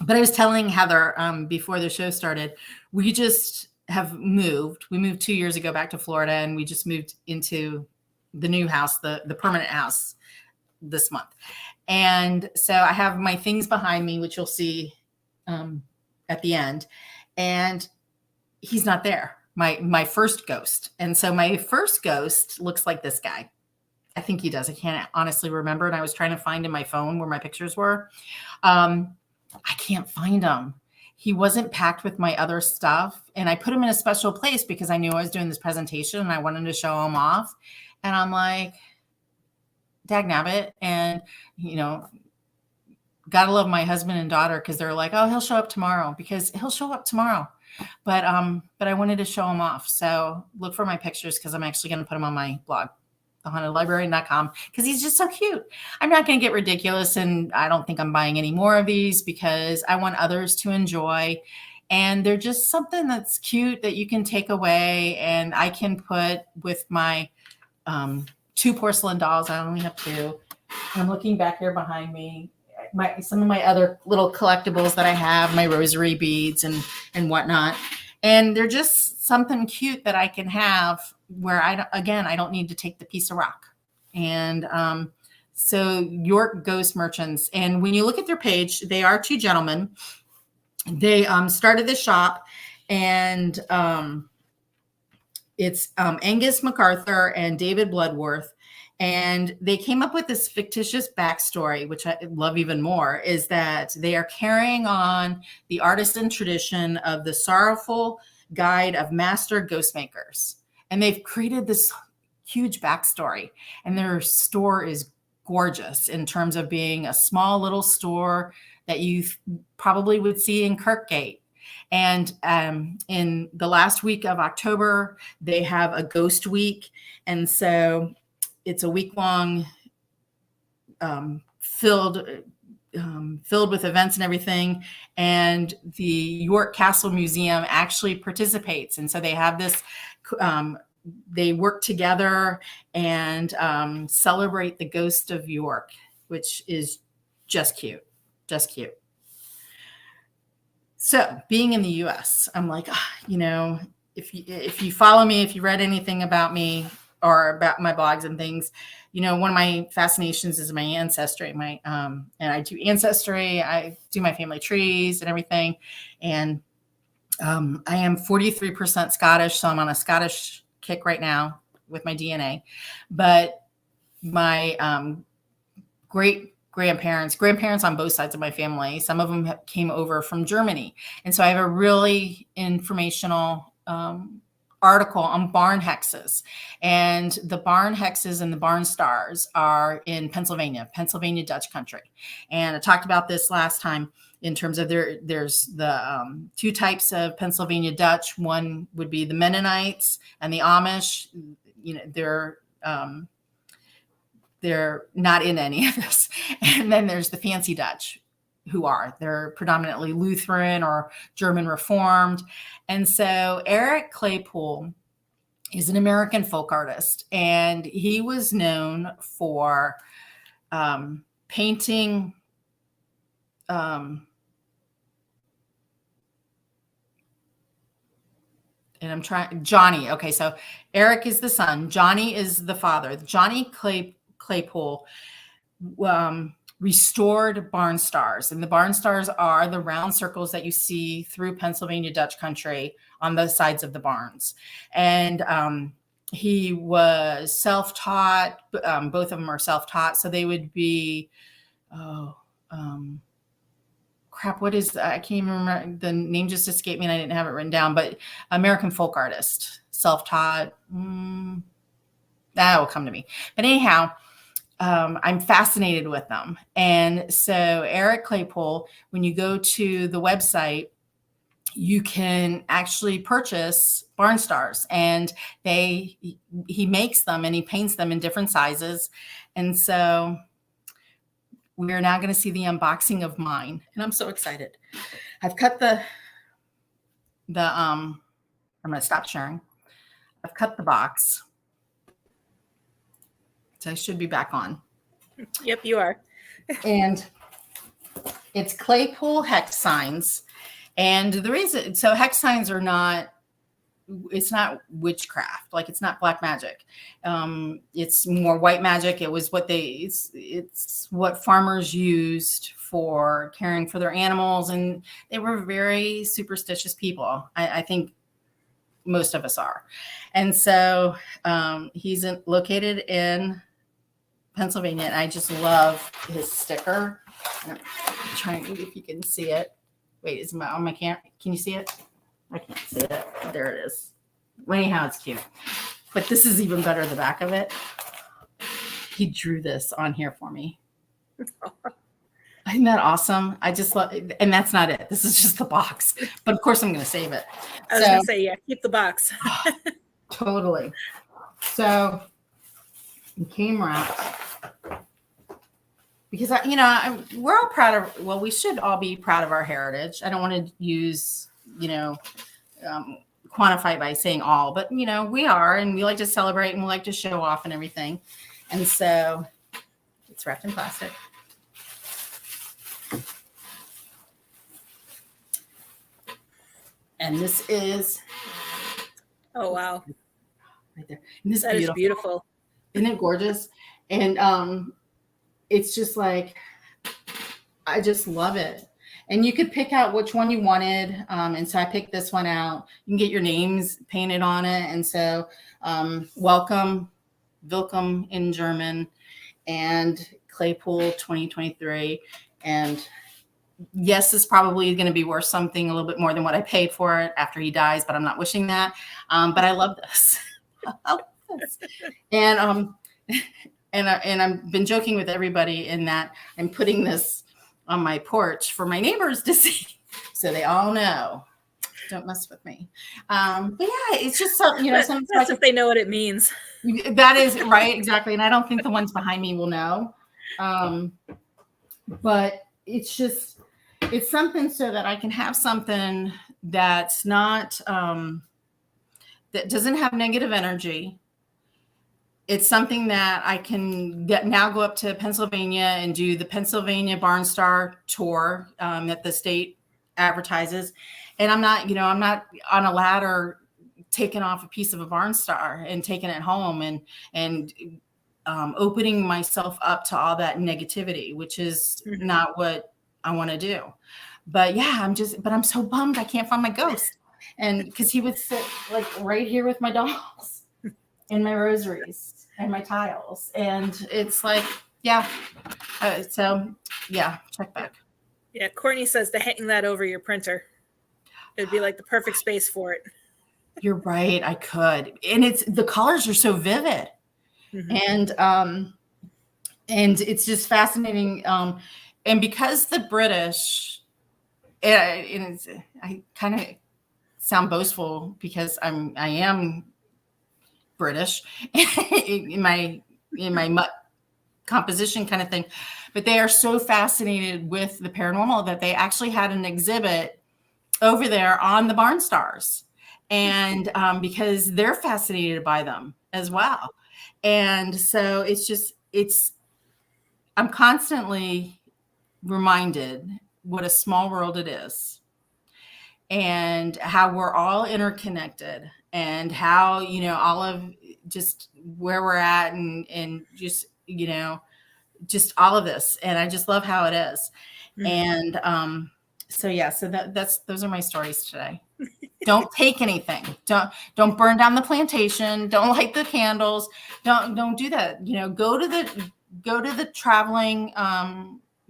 But I was telling Heather before the show started, we just have moved. We moved 2 years ago back to Florida, and we just moved into the new house, the permanent house this month. And so I have my things behind me, which you'll see at the end. And he's not there, my first ghost. And so my first ghost looks like this guy. I think he does. I can't honestly remember. And I was trying to find in my phone where my pictures were. I can't find him. He wasn't packed with my other stuff. And I put him in a special place because I knew I was doing this presentation and I wanted to show him off. And I'm like, dagnabbit. And, you know, gotta love my husband and daughter because they're like, oh, he'll show up tomorrow, because he'll show up tomorrow. But I wanted to show him off. So look for my pictures because I'm actually going to put them on my blog, thehauntedlibrarian.com, because he's just so cute. I'm not going to get ridiculous, and I don't think I'm buying any more of these because I want others to enjoy. And they're just something that's cute that you can take away, and I can put with my 2 porcelain dolls. I only have 2. I'm looking back here behind me. Some of my other little collectibles that I have, my rosary beads and whatnot. And they're just something cute that I can have where I don't need to take the piece of rock. And so York Ghost Merchants. And when you look at their page, they are 2 gentlemen. They started the shop, and it's Angus MacArthur and David Bloodworth. And they came up with this fictitious backstory, which I love even more, is that they are carrying on the artisan tradition of the Sorrowful Guide of Master Ghostmakers. And they've created this huge backstory. And their store is gorgeous in terms of being a small little store that you probably would see in Kirkgate. And in the last week of October, they have a ghost week. And so it's a week-long filled with events and everything. And the York Castle Museum actually participates. And so they have this, they work together and celebrate the ghost of York, which is just cute, just cute. So being in the US, I'm like, if you follow me, if you read anything about me or about my blogs and things, one of my fascinations is my ancestry. And I do ancestry, I do my family trees and everything. And I am 43% Scottish, so I'm on a Scottish kick right now with my DNA. But my grandparents on both sides of my family, some of them came over from Germany. And so I have a really informational article on barn hexes. And the barn hexes and the barn stars are in Pennsylvania Dutch country. And I talked about this last time in terms of there's the two types of Pennsylvania Dutch. One would be the Mennonites and the Amish. They're not in any of this. And then there's the fancy Dutch, they're predominantly Lutheran or German Reformed. And so Eric Claypool is an American folk artist, and he was known for painting Johnny. Okay, so Eric is the son, Johnny is the father. Johnny Claypool restored barn stars, and the barn stars are the round circles that you see through Pennsylvania Dutch country on the sides of the barns. And he was self-taught. Both of them are self-taught, so they would be what is that? I can't even remember, the name just escaped me and I didn't have it written down, but American folk artist, self-taught. That will come to me. But anyhow, I'm fascinated with them. And so Eric Claypool, when you go to the website, you can actually purchase barn stars, and he makes them and he paints them in different sizes. And so we're now going to see the unboxing of mine, and I'm so excited. I've cut I'm going to stop sharing. I've cut the box. So I should be back on. Yep, you are. And it's Claypool hex signs. And the reason, so hex signs are not, it's not witchcraft, like it's not black magic. It's more white magic. It was it's what farmers used for caring for their animals. And they were very superstitious people. I think most of us are. And so he's located in Pennsylvania, and I just love his sticker. I'm trying to see if you can see it. Wait, is on my camera? Can you see it? I can't see it. There it is. Anyhow, it's cute. But this is even better, the back of it. He drew this on here for me. Isn't that awesome? I just love it. And that's not it. This is just the box. But of course, I'm going to save it. I was going to say, yeah, keep the box. Totally. So it came wrapped. Because, we're all proud of, well, we should all be proud of our heritage. I don't want to use, quantify it by saying all, but, we are, and we like to celebrate and we like to show off and everything. And so it's wrapped in plastic. And this is. Oh, wow. Right there. And this that is beautiful. Isn't it gorgeous? And, it's just like, I just love it. And you could pick out which one you wanted. And so I picked this one out. You can get your names painted on it. And so welcome, Willkommen in German, and Claypool 2023. And yes, this probably is going to be worth something a little bit more than what I paid for it after he dies, but I'm not wishing that. But I love this. I love this. And I've been joking with everybody in that I'm putting this on my porch for my neighbors to see, so they all know. Don't mess with me. But yeah, it's just something, that's if they know what it means. That is right, exactly. And I don't think the ones behind me will know. Um, but it's just, it's something so that I can have something that's not, that doesn't have negative energy. It's something that I can now go up to Pennsylvania and do the Pennsylvania Barn Star tour that the state advertises. And I'm not on a ladder taking off a piece of a barn star and taking it home and opening myself up to all that negativity, which is not what I want to do. But yeah, I'm so bummed I can't find my ghost. And because he would sit like right here with my dolls and my rosaries and my tiles. And it's like, yeah. So yeah, check back. Yeah, Courtney says to hang that over your printer. It'd be like the perfect space for it. You're right. I could. And the colors are so vivid. And it's just fascinating. And because the British, I kind of sound boastful because I am British in my composition kind of thing, but they are so fascinated with the paranormal that they actually had an exhibit over there on the barn stars, and because they're fascinated by them as well. And so I'm constantly reminded what a small world it is and how we're all interconnected and how, all of just where we're at and just, just all of this. And I just love how it is. And so those are my stories today. Don't take anything. Don't burn down the plantation. Don't light the candles. Don't do that. Go to the traveling,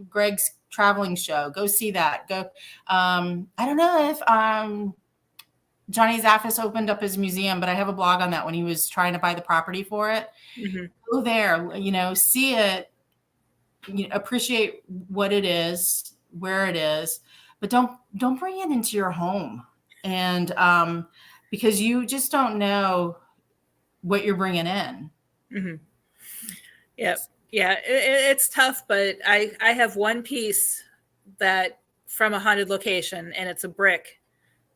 Greg's traveling show. Go see that. Go. I don't know if Johnny Zaffis opened up his museum, but I have a blog on that when he was trying to buy the property for it. Go there, see it, appreciate what it is, where it is, but don't bring it into your home. And because you just don't know what you're bringing in. Yep. Yeah, it's tough, but I have one piece that from a haunted location, and it's a brick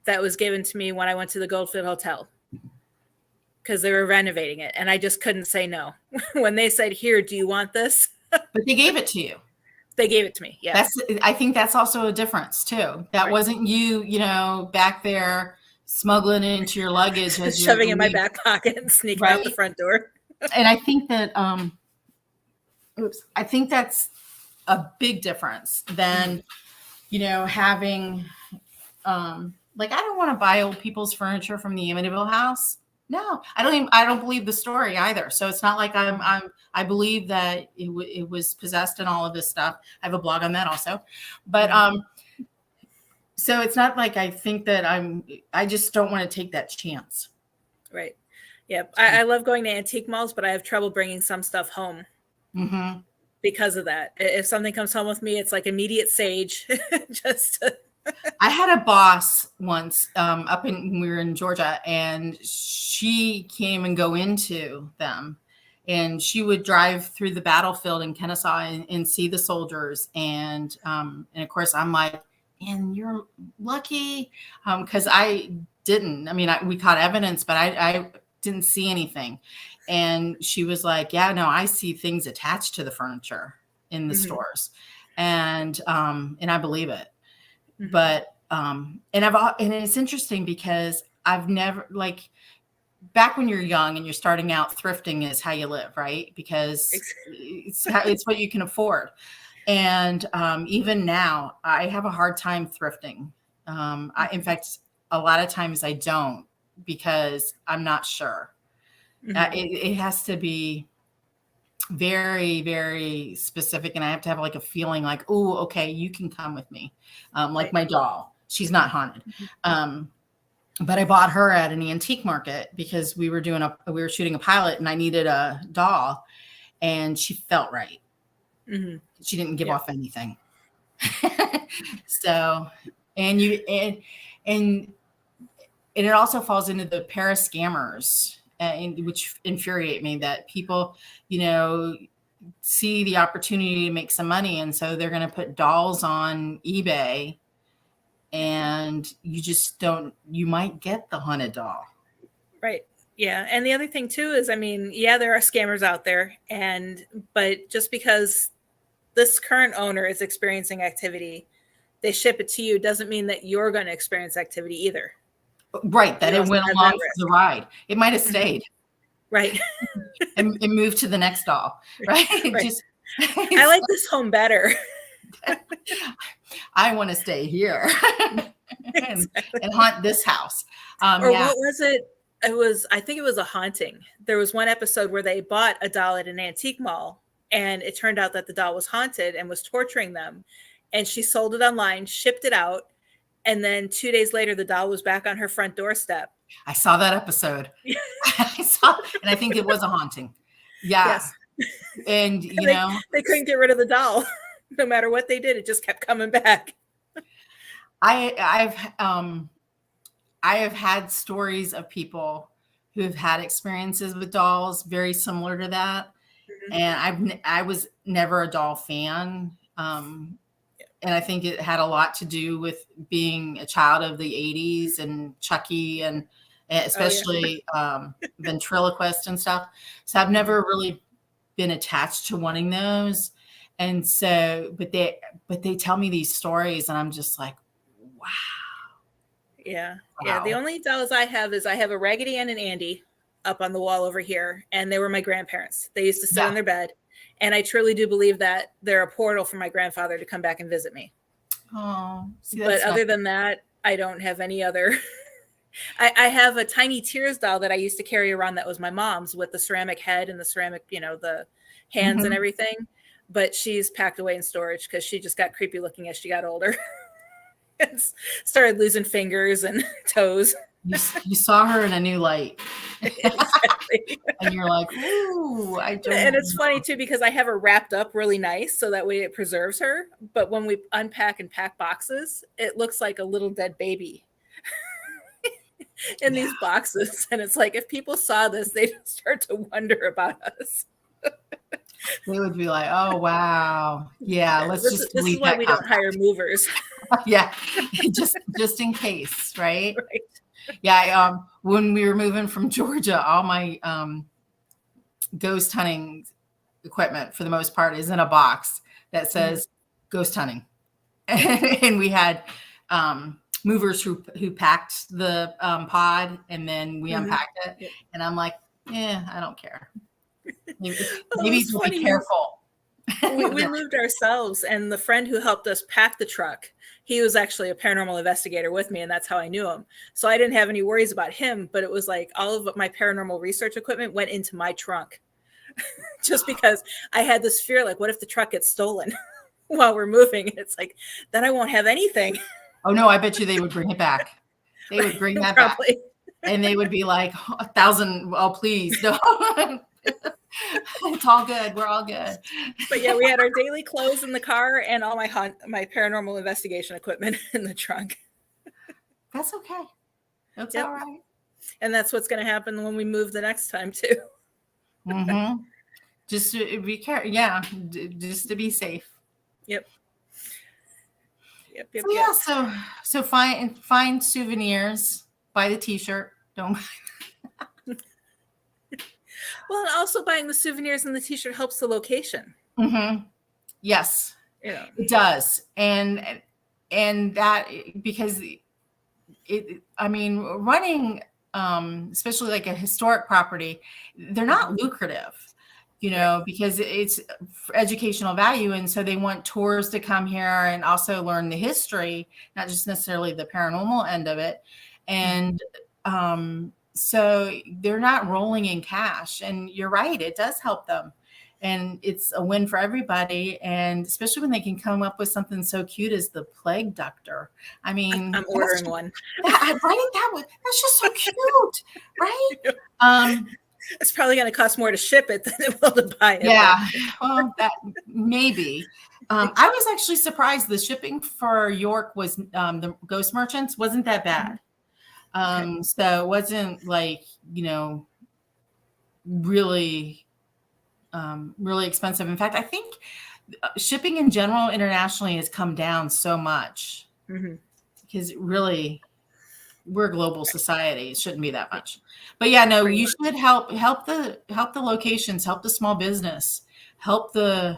that was given to me when I went to the Goldfield Hotel because they were renovating it, and I just couldn't say no. When they said, "Here, do you want this?" But they gave it to you. They gave it to me. Yeah. I think that's also a difference too. That wasn't you, back there smuggling it into your luggage, shoving it in my back pocket and sneaking out the front door. And I think that, I think that's a big difference than, having, I don't want to buy old people's furniture from the Amityville house. No, I don't believe the story either. So it's not like I believe that it was possessed and all of this stuff. I have a blog on that also, but, so it's not like I think that I just don't want to take that chance. Right. Yep. I love going to antique malls, but I have trouble bringing some stuff home because of that. If something comes home with me, it's like immediate sage. I had a boss once when we were in Georgia, and she came and go into them, and she would drive through the battlefield in Kennesaw and see the soldiers. And of course I'm like, and you're lucky because I didn't. I mean, we caught evidence, but I didn't see anything. And she was like, yeah, no, I see things attached to the furniture in the stores. And I believe it. But, and it's interesting because I've never, back when you're young and you're starting out, thrifting is how you live, right? Because it's what you can afford. And even now, I have a hard time thrifting. In fact, a lot of times I don't because I'm not sure. It has to be very, very specific, and I have to have a feeling like, oh, okay, you can come with me. My doll, she's not haunted. But I bought her at an antique market because we were shooting a pilot, and I needed a doll, and she felt right. She didn't give off anything. So, and it also falls into the para scammers, which infuriate me, that people, see the opportunity to make some money. And so they're going to put dolls on eBay, and you might get the haunted doll. Right. Yeah. And the other thing too is, I mean, yeah, there are scammers out there, but just because this current owner is experiencing activity, they ship it to you, doesn't mean that you're going to experience activity either. Right. That it went along for the ride. It might have stayed. Right. and moved to the next doll. Right. Right. I like this home better. I want to stay here and haunt this house. Or what was it? I think it was a haunting. There was one episode where they bought a doll at an antique mall, and it turned out that the doll was haunted and was torturing them. And she sold it online, shipped it out. And then 2 days later, the doll was back on her front doorstep. I saw that episode. And I think it was a haunting. Yeah. Yes. And they couldn't get rid of the doll. No matter what they did, it just kept coming back. I have had stories of people who have had experiences with dolls very similar to that. Mm-hmm. And I was never a doll fan. And I think it had a lot to do with being a child of the 80s and Chucky and especially ventriloquist and stuff. So I've never really been attached to wanting those. And so, but they tell me these stories and I'm just like, wow. Yeah. Wow. Yeah. The only dolls I have a Raggedy Ann and Andy up on the wall over here. And they were my grandparents. They used to sit on their bed. And I truly do believe that they're a portal for my grandfather to come back and visit me. Oh, but other than that, I don't have any other. I have a tiny Tears doll that I used to carry around that was my mom's, with the ceramic head and the ceramic, the hands and everything. But she's packed away in storage because she just got creepy looking as she got older. And started losing fingers and toes. You saw her in a new light. Exactly. And you're like, ooh, I don't And it's funny too, because I have her wrapped up really nice so that way it preserves her. But when we unpack and pack boxes, it looks like a little dead baby in these boxes. And it's like, if people saw this, they'd start to wonder about us. They would be like, oh, wow. Yeah, this is why we don't hire movers. Yeah, just in case, right? Right. Yeah, when we were moving from Georgia, all my ghost hunting equipment, for the most part, is in a box that says ghost hunting. And we had movers who packed the pod, and then we unpacked it. And I'm like, I don't care. Maybe we'll be careful. We moved ourselves, and the friend who helped us pack the truck, he was actually a paranormal investigator with me, and that's how I knew him. So I didn't have any worries about him, but it was like all of my paranormal research equipment went into my trunk just because I had this fear, like, what if the truck gets stolen while we're moving? And it's like, then I won't have anything. Oh, no, I bet you they would bring it back. They would bring that back. And they would be like, 1,000, oh, please, no. It's all good. We're all good. But yeah, we had our daily clothes in the car and all my paranormal investigation equipment in the trunk. That's okay. That's all right. And that's what's going to happen when we move the next time too. Mm-hmm. Just to be careful. Yeah. Just to be safe. Yep. So find souvenirs, buy the t-shirt. Don't. Well, and also buying the souvenirs and the t-shirt helps the location. Mm-hmm. Yes, it does. And that, because running, especially like a historic property, they're not lucrative, because it's educational value. And so they want tours to come here and also learn the history, not just necessarily the paranormal end of it. And, so they're not rolling in cash, and you're right. It does help them, and it's a win for everybody. And especially when they can come up with something so cute as the plague doctor. I mean, I'm ordering one. Right? That's just so cute, right? It's probably going to cost more to ship it than it will to buy it. Yeah, well, that maybe. I was actually surprised. The shipping for York was the Ghost Merchants wasn't that bad. So it wasn't like, really really expensive. In fact, I think shipping in general internationally has come down so much because really we're a global society. It shouldn't be that much. But yeah, no, you should help the locations, help the small business, help them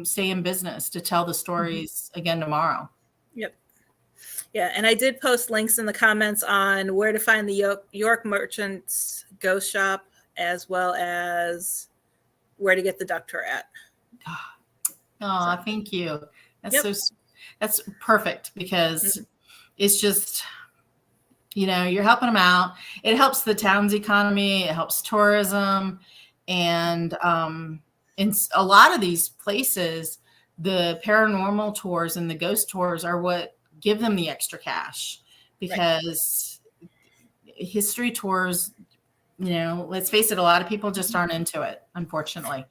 stay in business to tell the stories again tomorrow. Yep. Yeah, and I did post links in the comments on where to find the York Merchants Ghost Shop, as well as where to get the duck tour at. Oh, thank you. That's perfect, because it's just, you're helping them out. It helps the town's economy. It helps tourism. And in a lot of these places, the paranormal tours and the ghost tours are what give them the extra cash, because history tours, let's face it, a lot of people just aren't into it, unfortunately,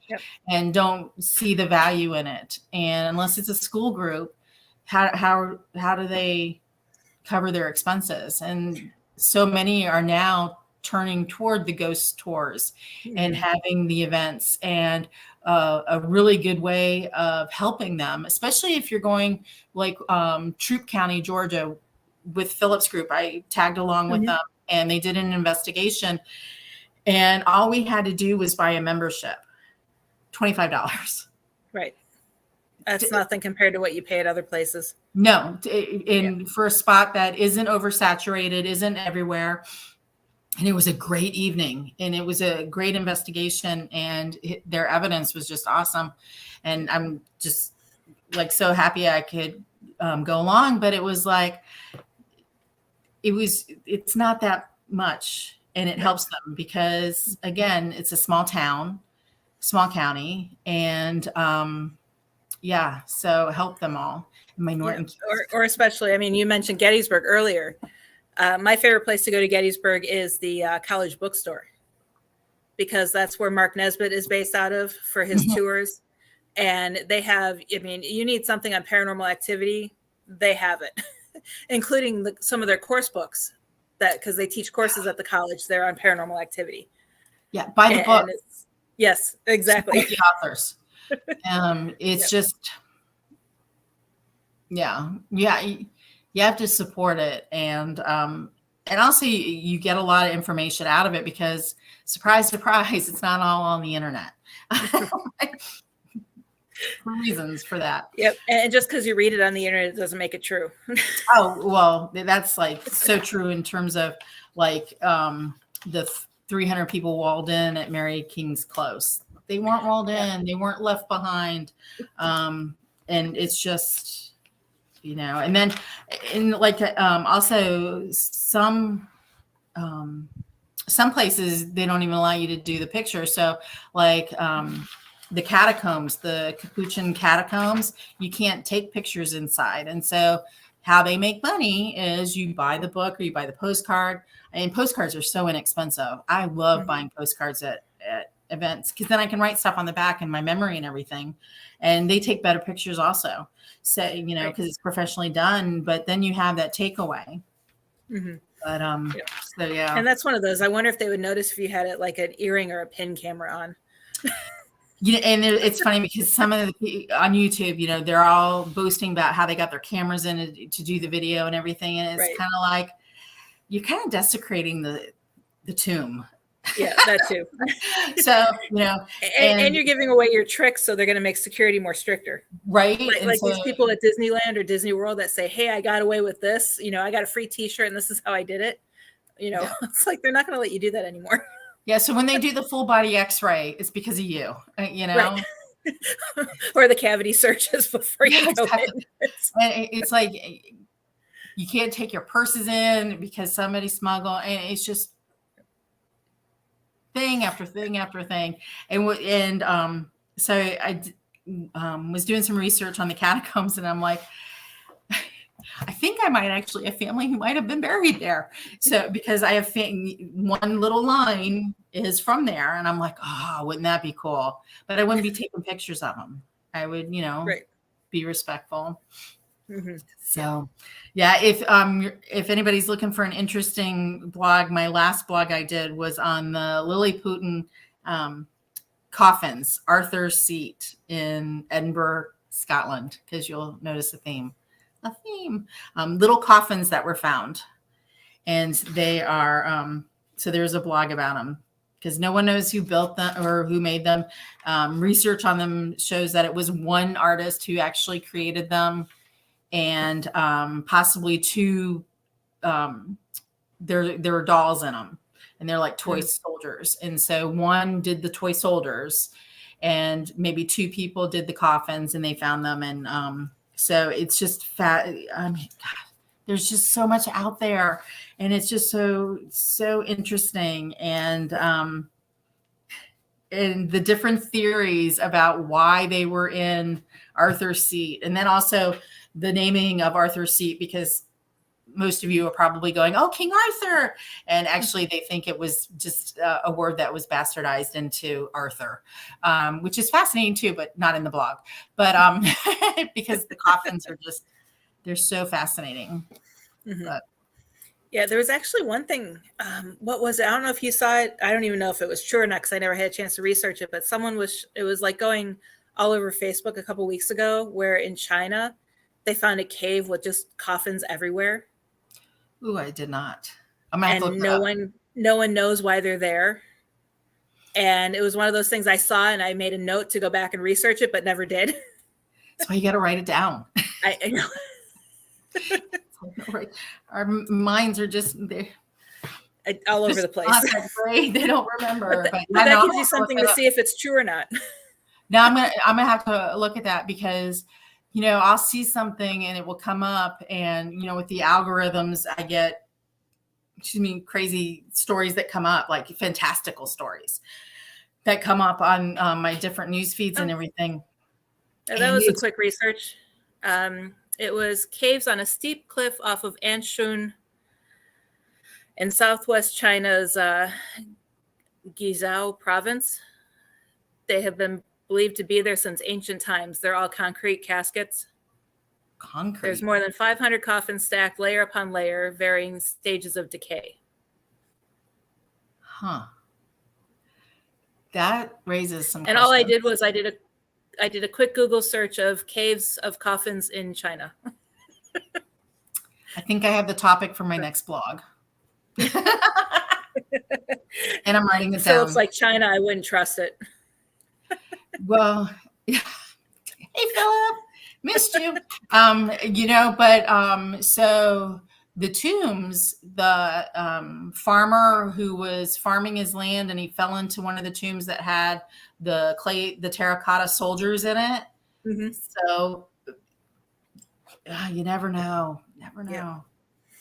and don't see the value in it. And unless it's a school group, how do they cover their expenses? And so many are now turning toward the ghost tours and having the events, and a really good way of helping them, especially if you're going like Troup County, Georgia, with Phillips Group. I tagged along with them, and they did an investigation, and all we had to do was buy a membership, $25. Right. That's nothing compared to what you pay at other places. No, for a spot that isn't oversaturated, isn't everywhere. And it was a great evening, and it was a great investigation, and their evidence was just awesome. And I'm just like so happy I could go along, but it was like, it's not that much, and it helps them because, again, it's a small town, small county, and so help them all. Or especially, I mean, you mentioned Gettysburg earlier. My favorite place to go to Gettysburg is the college bookstore, because that's where Mark Nesbitt is based out of for his tours. And they have, I mean, you need something on paranormal activity, they have it, including some of their course books, because they teach courses at the college. They're on paranormal activity. Yeah, buy the book. Yes, exactly. Support the authors. It's just, you have to support it, and also you get a lot of information out of it, because surprise, surprise, it's not all on the internet. Reasons for that. Yep. And just because you read it on the internet, it doesn't make it true. Oh, well, that's like so true in terms of like the 300 people walled in at Mary King's Close. They weren't walled in. They weren't left behind. And it's just, and then also some places, they don't even allow you to do the picture. So like the catacombs, the Capuchin catacombs, you can't take pictures inside. And so how they make money is you buy the book or you buy the postcard. And postcards are so inexpensive. I love buying postcards at events, because then I can write stuff on the back in my memory and everything. And they take better pictures also. So, because it's professionally done, but then you have that takeaway. But so yeah. And that's one of those. I wonder if they would notice if you had it like an earring or a pin camera on. And it's funny because some of the on YouTube, they're all boasting about how they got their cameras in to do the video and everything. And it's kind of like, you're kind of desecrating the tomb. Yeah, that too. So, and you're giving away your tricks, so they're going to make security more stricter. Right. Like these people at Disneyland or Disney World that say, hey, I got away with this. I got a free t-shirt and this is how I did it. It's like, they're not going to let you do that anymore. Yeah. So when they do the full body x-ray, it's because of you, Right. Or the cavity searches before you go in. And it's like, you can't take your purses in because somebody smuggled, and it's just thing after thing after thing. And so I was doing some research on the catacombs, and I'm like, I think I might actually have family who might have been buried there. So because I have one little line is from there, and I'm like, oh, wouldn't that be cool? But I wouldn't be taking pictures of them. I would, be respectful. So yeah, if anybody's looking for an interesting blog, my last blog I did was on the Lilliputian coffins, Arthur's Seat in Edinburgh, Scotland, because you'll notice a theme. Little coffins that were found. And they are, so there's a blog about them because no one knows who built them or who made them. Research on them shows that it was one artist who actually created them, and possibly two. There are dolls in them, and they're like toy soldiers. And so one did the toy soldiers, and maybe two people did the coffins, and they found them. And so it's just fat. I mean, God, there's just so much out there, and it's just so interesting. And the different theories about why they were in Arthur's Seat, and then also the naming of Arthur's Seat, because most of you are probably going, "Oh, King Arthur," and actually they think it was just a word that was bastardized into Arthur, which is fascinating too, but not in the blog. But because the coffins are they're so fascinating. But, yeah, there was actually one thing. What was it? I don't know if you saw it. I don't even know if it was true or not because I never had a chance to research it. But it was like going all over Facebook a couple weeks ago, where in China they found a cave with just coffins everywhere. Ooh, I did not. I'm gonna have to look no one knows why they're there. And it was one of those things I saw, and I made a note to go back and research it, but never did. That's why you got to write it down. I know. Right. Our minds are just all over the place. They don't remember. But that gives you something to see if it's true or not. Now I'm gonna have to look at that because, I'll see something and it will come up, and with the algorithms, I get, crazy stories that come up, like fantastical stories that come up on my different news feeds and everything. That was a quick research. It was caves on a steep cliff off of Anshun in southwest China's Guizhou province. They have been believed to be there since ancient times. They're all concrete caskets. There's more than 500 coffins stacked layer upon layer, varying stages of decay. Huh. That raises some questions. All I did was I did a quick Google search of caves of coffins in China. I think I have the topic for my next blog. And I'm writing it down. Philip's like, China, I wouldn't trust it. Well, hey, Philip, missed you. So the tombs, the farmer who was farming his land, and he fell into one of the tombs that had the terracotta soldiers in it. Mm-hmm. So you never know. Yeah.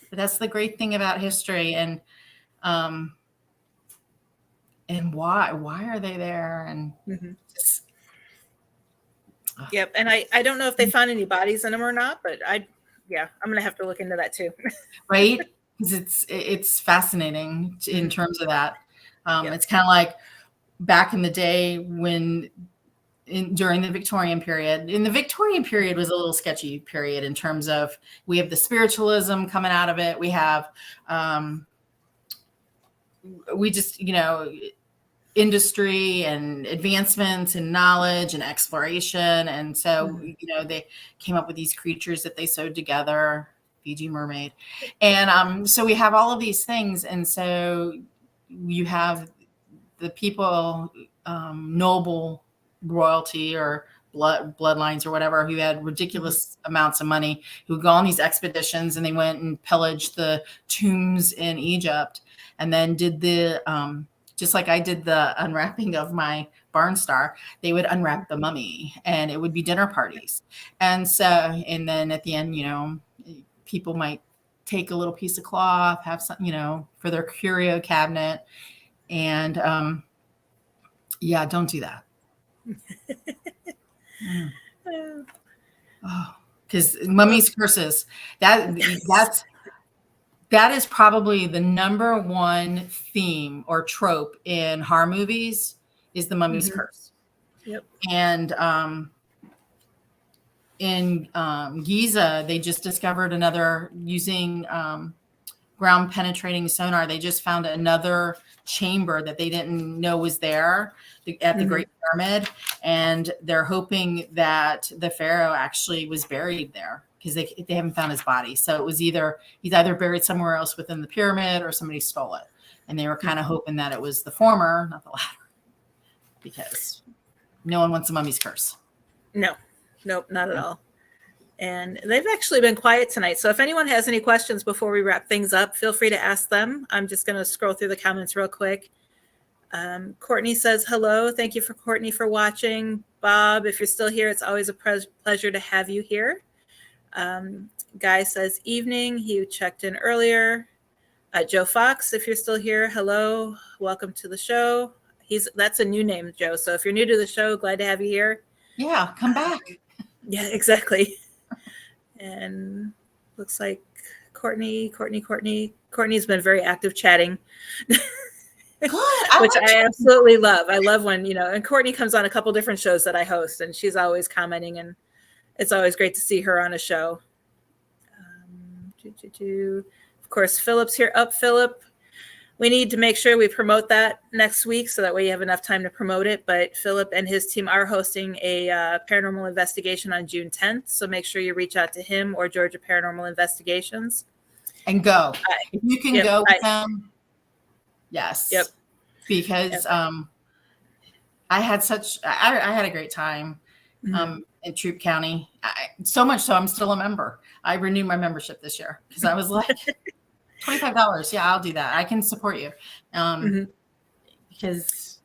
But that's the great thing about history, and why are they there? And yep. And I don't know if they found any bodies in them or not, but I'm gonna have to look into that too. Right, because it's fascinating in terms of that. It's kind of like back in the day when during the Victorian period. In the Victorian period was a little sketchy period in terms of we have the spiritualism coming out of it. We have industry and advancements in knowledge and exploration. And so, they came up with these creatures that they sewed together, Fiji mermaid. And so we have all of these things. And so you have the people, noble royalty or bloodlines or whatever, who had ridiculous amounts of money, who would go on these expeditions, and they went and pillaged the tombs in Egypt, and then did the just like I did the unwrapping of my barn star, they would unwrap the mummy, and it would be dinner parties. And so, and then at the end, people might take a little piece of cloth, have some, for their curio cabinet. And don't do that. Because mummies curses. That is probably the number one theme or trope in horror movies is the mummy's curse. Yep. And in Giza, they just discovered another using ground penetrating sonar. They just found another chamber that they didn't know was there at the Great Pyramid. And they're hoping that the pharaoh actually was buried there, because they haven't found his body. So it was he's either buried somewhere else within the pyramid or somebody stole it. And they were kind of hoping that it was the former, not the latter, because no one wants a mummy's curse. No, nope, not at all. And they've actually been quiet tonight. So if anyone has any questions before we wrap things up, feel free to ask them. I'm just going to scroll through the comments real quick. Courtney says, hello. Thank you for Courtney for watching. Bob, if you're still here, it's always a pleasure to have you here. Guy says, evening. He checked in earlier. Joe Fox, if you're still here, hello. Welcome to the show. That's a new name, Joe. So if you're new to the show, glad to have you here. Yeah, come back. Yeah, exactly. And looks like Courtney's been very active chatting. Good. Which I absolutely love. I love when, and Courtney comes on a couple different shows that I host, and she's always commenting, and it's always great to see her on a show. Of course, Philip's here. Up, Philip. We need to make sure we promote that next week, so that way you have enough time to promote it. But Philip and his team are hosting a paranormal investigation on June 10th. So make sure you reach out to him or Georgia Paranormal Investigations. And go. If you can go with them. Yes. Yep. Because I had a great time in Troup County. So much so I'm still a member. I renewed my membership this year because I was like, $25. Yeah, I'll do that. I can support you. Because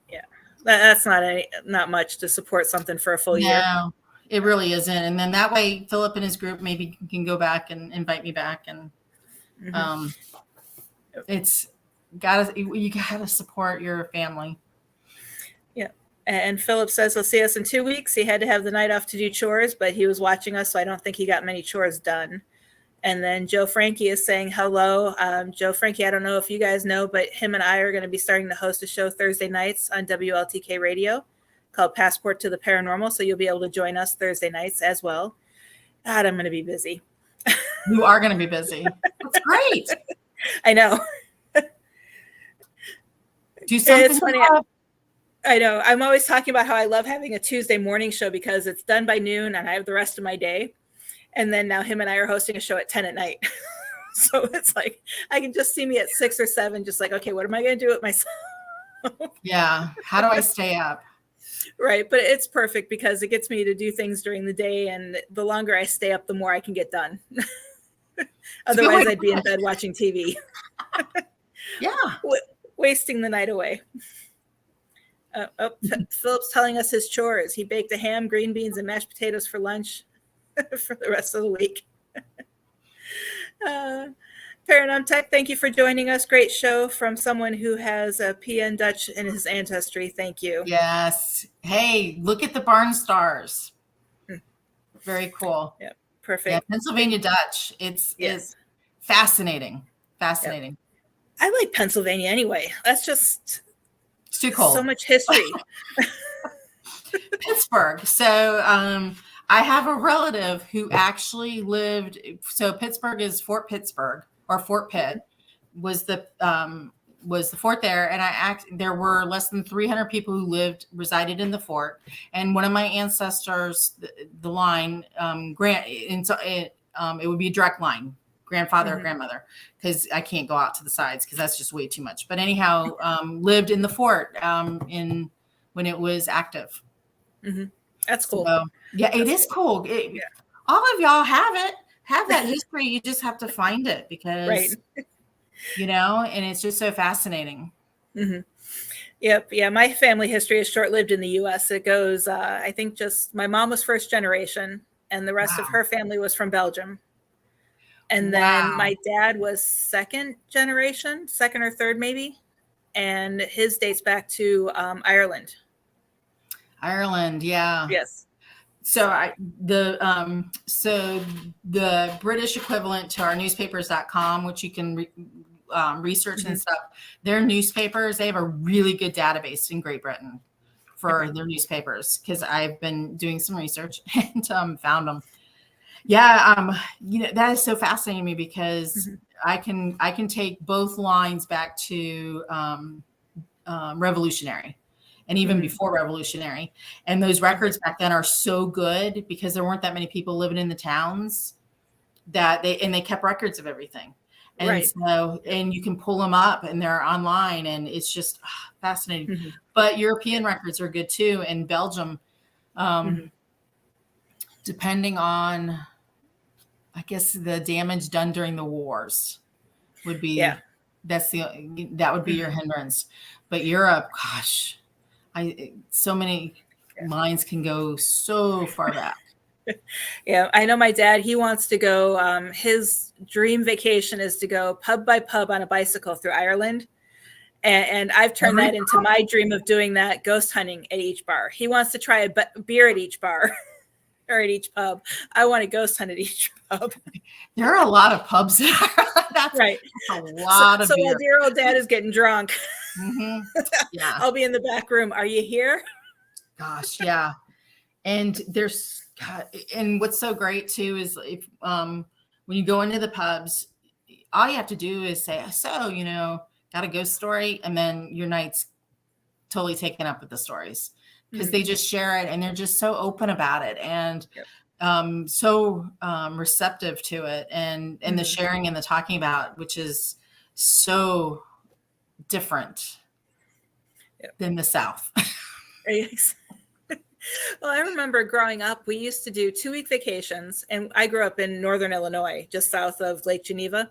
that's not much to support something for a full year. No, it really isn't. And then that way Philip and his group maybe can go back and invite me back. And you gotta support your family. Yeah. And Philip says he'll see us in 2 weeks. He had to have the night off to do chores, but he was watching us, so I don't think he got many chores done. And then Joe Frankie is saying hello. Joe Frankie, I don't know if you guys know, but him and I are going to be starting to host a show Thursday nights on WLTK Radio called Passport to the Paranormal. So you'll be able to join us Thursday nights as well. God, I'm going to be busy. You are going to be busy. That's great. I know. Do something. It's funny. I know. I'm always talking about how I love having a Tuesday morning show because it's done by noon and I have the rest of my day. And then now him and I are hosting a show at 10 at night. So it's like, I can just see me at 6 or 7, just like, okay, what am I going to do with myself? Yeah. How do I stay up? Right. But it's perfect because it gets me to do things during the day. And the longer I stay up, the more I can get done. Otherwise, I'd be in bed watching TV. Yeah. Wasting the night away. Philip's telling us his chores. He baked a ham, green beans, and mashed potatoes for lunch. For the rest of the week. Paranorm Tech, thank you for joining us. Great show from someone who has a PN Dutch in his ancestry. Thank you. Yes. Hey, look at the barn stars. Very cool. Yep. Perfect. Yeah, Pennsylvania Dutch. It's fascinating. Fascinating. Yep. I like Pennsylvania anyway. It's too cold. So much history. Pittsburgh. So I have a relative who actually lived. So Pittsburgh is Fort Pittsburgh, or Fort Pitt was the fort there. And there were less than 300 people who resided in the fort. And one of my ancestors, the line, it would be a direct line, grandfather or grandmother, because I can't go out to the sides because that's just way too much. But anyhow, lived in the fort when it was active. Mm-hmm. That's cool. So, yeah, it is cool. All of y'all have that history. You just have to find it because, and it's just so fascinating. Mm-hmm. Yep. Yeah. My family history is short-lived in the U.S. It goes, I think my mom was first generation and the rest of her family was from Belgium. And then my dad was second or third maybe. And his dates back to Ireland. Ireland, yeah. Yes. So the British equivalent to our newspapers.com, which you can research and stuff, their newspapers, they have a really good database in Great Britain for their newspapers because I've been doing some research and found them. Yeah, that is so fascinating to me because I can take both lines back to Revolutionary, and even before Revolutionary. And those records back then are so good because there weren't that many people living in the towns that they kept records of everything. And Right. so, and you can pull them up and they're online, and it's just fascinating. But European records are good too. And Belgium, depending on, I guess, the damage done during the wars would be, that would be your hindrance. But Europe, gosh, so many minds can go so far back. Yeah, I know my dad, he wants to go, his dream vacation is to go pub by pub on a bicycle through Ireland. And I've turned that into my dream of doing that, ghost hunting at each bar. He wants to try a beer at each bar or at each pub. I want to ghost hunt at each pub. There are a lot of pubs there. That's right. A lot of so beer. while dear old dad is getting drunk, yeah, I'll be in the back room. Are you here? Gosh, yeah. And there's, and what's so great too is if when you go into the pubs, all you have to do is say, so, got a ghost story, and then your night's totally taken up with the stories because they just share it, and they're just so open about it, and so receptive to it, and the sharing and the talking about, which is so different than the South. Well, I remember growing up, we used to do 2-week vacations, and I grew up in Northern Illinois, just south of Lake Geneva.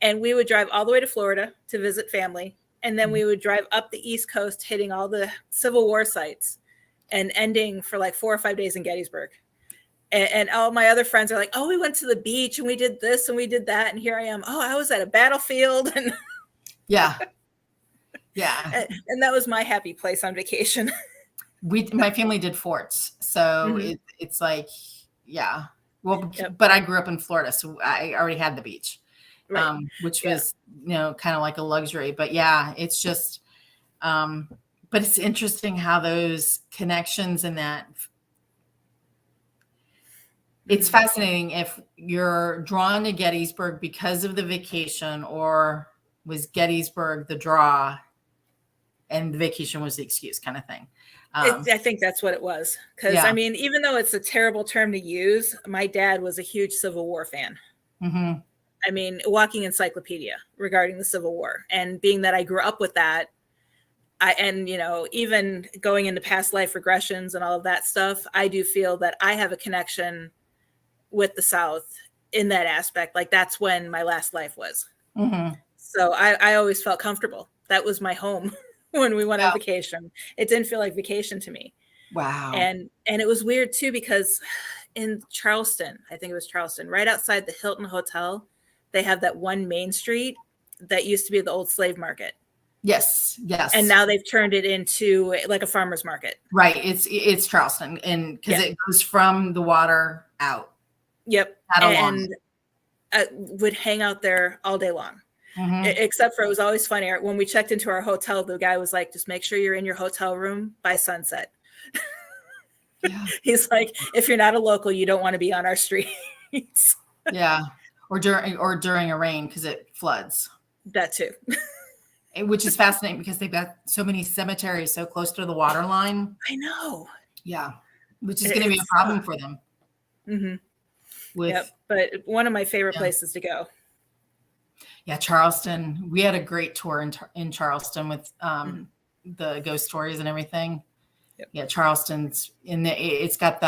And we would drive all the way to Florida to visit family. And then we would drive up the East Coast, hitting all the Civil War sites and ending for like 4 or 5 days in Gettysburg. And all my other friends are like, oh, we went to the beach and we did this and we did that. And here I am. Oh, I was at a battlefield. And yeah. And that was my happy place on vacation. My family did forts. So it's like, yeah. Well, but I grew up in Florida, so I already had the beach. Right. Which was, kind of like a luxury, but it's just, but it's interesting how those connections and that it's fascinating if you're drawn to Gettysburg because of the vacation, or was Gettysburg the draw and the vacation was the excuse kind of thing. I think that's what it was. Because I mean, even though it's a terrible term to use, my dad was a huge Civil War fan. I mean, walking encyclopedia regarding the Civil War, and being that I grew up with that, even going into past life regressions and all of that stuff, I do feel that I have a connection with the South in that aspect. Like that's when my last life was. So I always felt comfortable. That was my home when we went on vacation. It didn't feel like vacation to me. Wow. And it was weird too, because in Charleston, I think it was Charleston, right outside the Hilton Hotel, they have that one main street that used to be the old slave market. Yes. And now they've turned it into like a farmer's market. Right. It's Charleston, and because it goes from the water out. Yep. And I would hang out there all day long. Except for, it was always funny when we checked into our hotel, the guy was like, just make sure you're in your hotel room by sunset. He's like, if you're not a local, you don't want to be on our streets. Or during a rain, because it floods. That too. Which is fascinating because they've got so many cemeteries so close to the water line. I know. Yeah. Which is going to be a problem for them. But one of my favorite places to go. Yeah, Charleston. We had a great tour in Charleston with the ghost stories and everything. Yeah, Charleston's it's got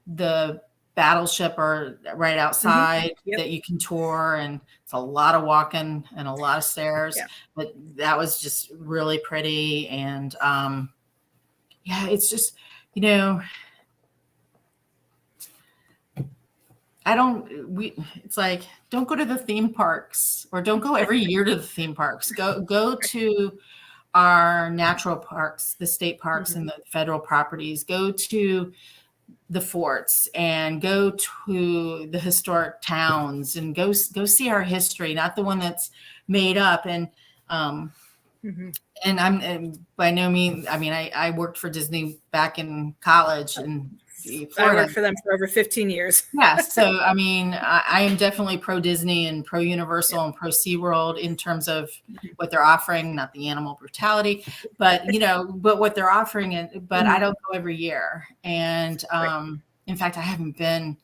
the battleship or right outside that you can tour, and it's a lot of walking and a lot of stairs. But that was just really pretty, and it's just it's like, don't go to the theme parks, or don't go every year to the theme parks. Go to our natural parks, the state parks and the federal properties. Go to the forts and go to the historic towns and go see our history, not the one that's made up. And and I'm by no means, I mean, I worked for Disney back in college, and I Florida. worked for them for over 15 years. Yeah. So, I mean, I am definitely pro Disney and pro Universal and pro SeaWorld in terms of what they're offering, not the animal brutality, but, but what they're offering. But I don't go every year. And in fact, I haven't been,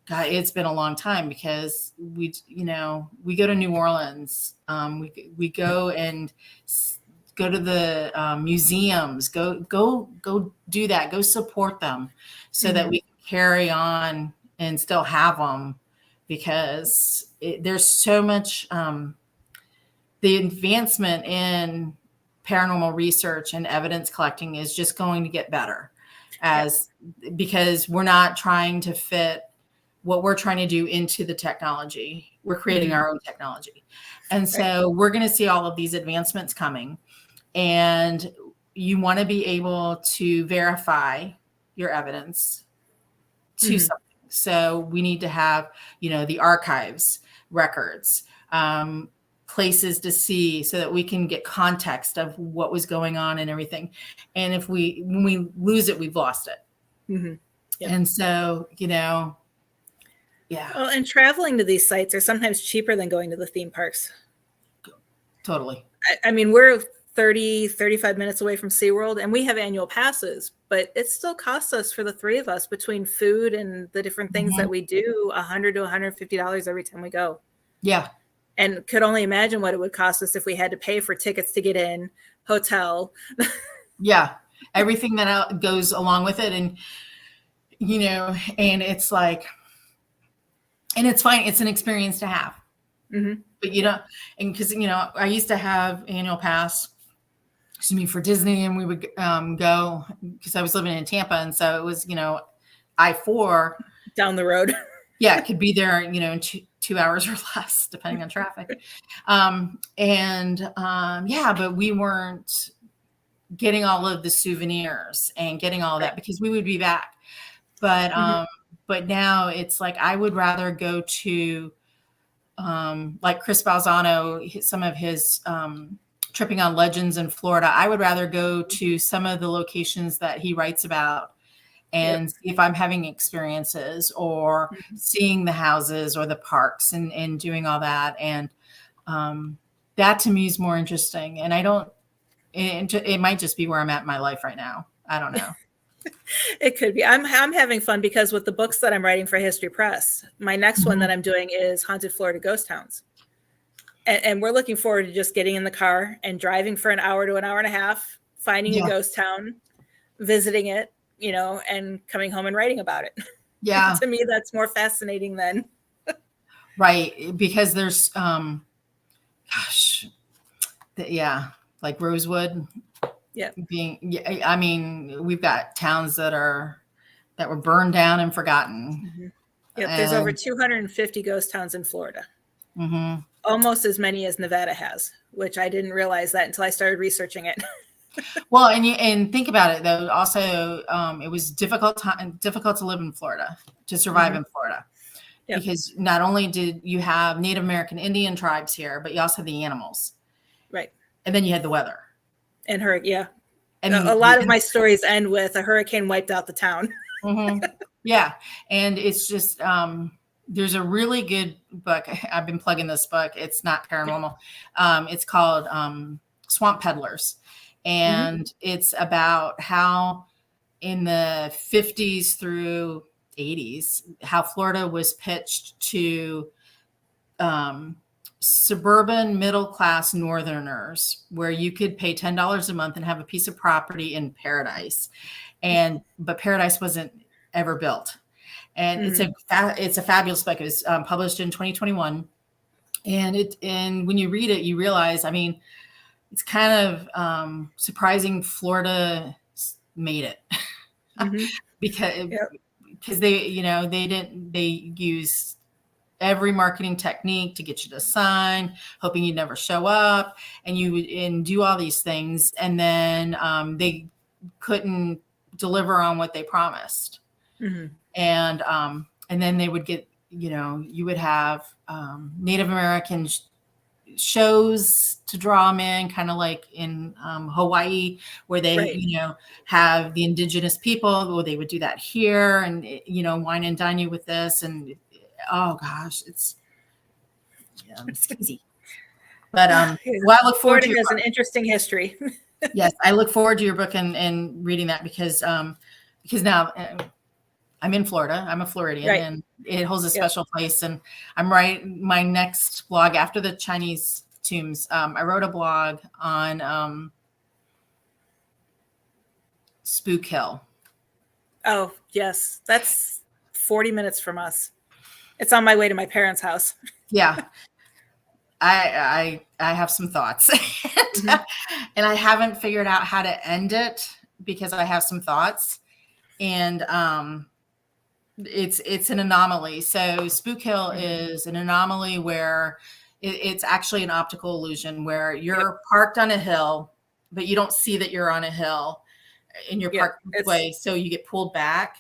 God, it's been a long time because we go to New Orleans. We go and go to the museums, go do that, go support them so that we can carry on and still have them, because there's so much, the advancement in paranormal research and evidence collecting is just going to get better because we're not trying to fit what we're trying to do into the technology. We're creating our own technology. And so we're going to see all of these advancements coming. And you want to be able to verify your evidence to something. So we need to have, the archives, records, places to see so that we can get context of what was going on and everything. And when we lose it, we've lost it. And so, yeah. Well, and traveling to these sites are sometimes cheaper than going to the theme parks. Totally. I mean, we're 30, 35 minutes away from SeaWorld, and we have annual passes, but it still costs us for the three of us between food and the different things that we do $100 to $150 every time we go. Yeah. And could only imagine what it would cost us if we had to pay for tickets to get in, hotel. Yeah. Everything that goes along with it. And, and it's like, and it's fine. It's an experience to have. But and because, I used to have annual pass, for Disney, and we would go because I was living in Tampa. And so it was, I-4 down the road. Yeah, it could be there, in 2 hours or less, depending on traffic. But we weren't getting all of the souvenirs and getting all that because we would be back. But now it's like I would rather go to like Chris Balzano, some of his tripping on legends in Florida. I would rather go to some of the locations that he writes about and see if I'm having experiences or seeing the houses or the parks and doing all that. And that to me is more interesting. And it might just be where I'm at in my life right now. I don't know. It could be. I'm having fun because with the books that I'm writing for History Press, my next one that I'm doing is Haunted Florida Ghost Towns. And we're looking forward to just getting in the car and driving for an hour to an hour and a half, finding a ghost town, visiting it, and coming home and writing about it. Yeah. To me, that's more fascinating than. Right. Because there's, like Rosewood. Yeah. We've got towns that were burned down and forgotten. Yeah. There's over 250 ghost towns in Florida. Almost as many as Nevada has, which I didn't realize that until I started researching it. Well, and think about it though. Also, it was difficult to live in Florida, to survive in Florida, because not only did you have Native American Indian tribes here, but you also had the animals, right? And then you had the weather and And a lot of my stories end with a hurricane wiped out the town. Yeah, and it's just there's a really good book. I've been plugging this book. It's not paranormal. It's called Swamp Peddlers. And it's about how in the 50s through 80s, how Florida was pitched to suburban middle-class Northerners, where you could pay $10 a month and have a piece of property in paradise. But paradise wasn't ever built. And it's a fabulous book. It was published in 2021. And when you read it, you realize, it's kind of surprising Florida made it because they use every marketing technique to get you to sign, hoping you never show up, and do all these things, and then they couldn't deliver on what they promised, and then they would get, you would have Native Americans shows to draw them in, kind of like in Hawaii, where they, Right. have the indigenous people. Well, they would do that here, and wine and dine you with this, and oh gosh, it's easy. But well, I look forward Florida to has an interesting history. yes, I look forward to your book and reading that because now I'm in Florida. I'm a Floridian, Right. and it holds a Yep. special place. And I'm writing my next blog after the Chinese tombs. I wrote a blog on Spook Hill. Oh, yes. That's 40 minutes from us. It's on my way to my parents' house. Yeah. I have some thoughts and I haven't figured out how to end it because I have some thoughts, and it's an anomaly. So Spook Hill is an anomaly where it's actually an optical illusion where you're parked on a hill, but you don't see that you're on a hill and you're parked this way. So you get pulled back.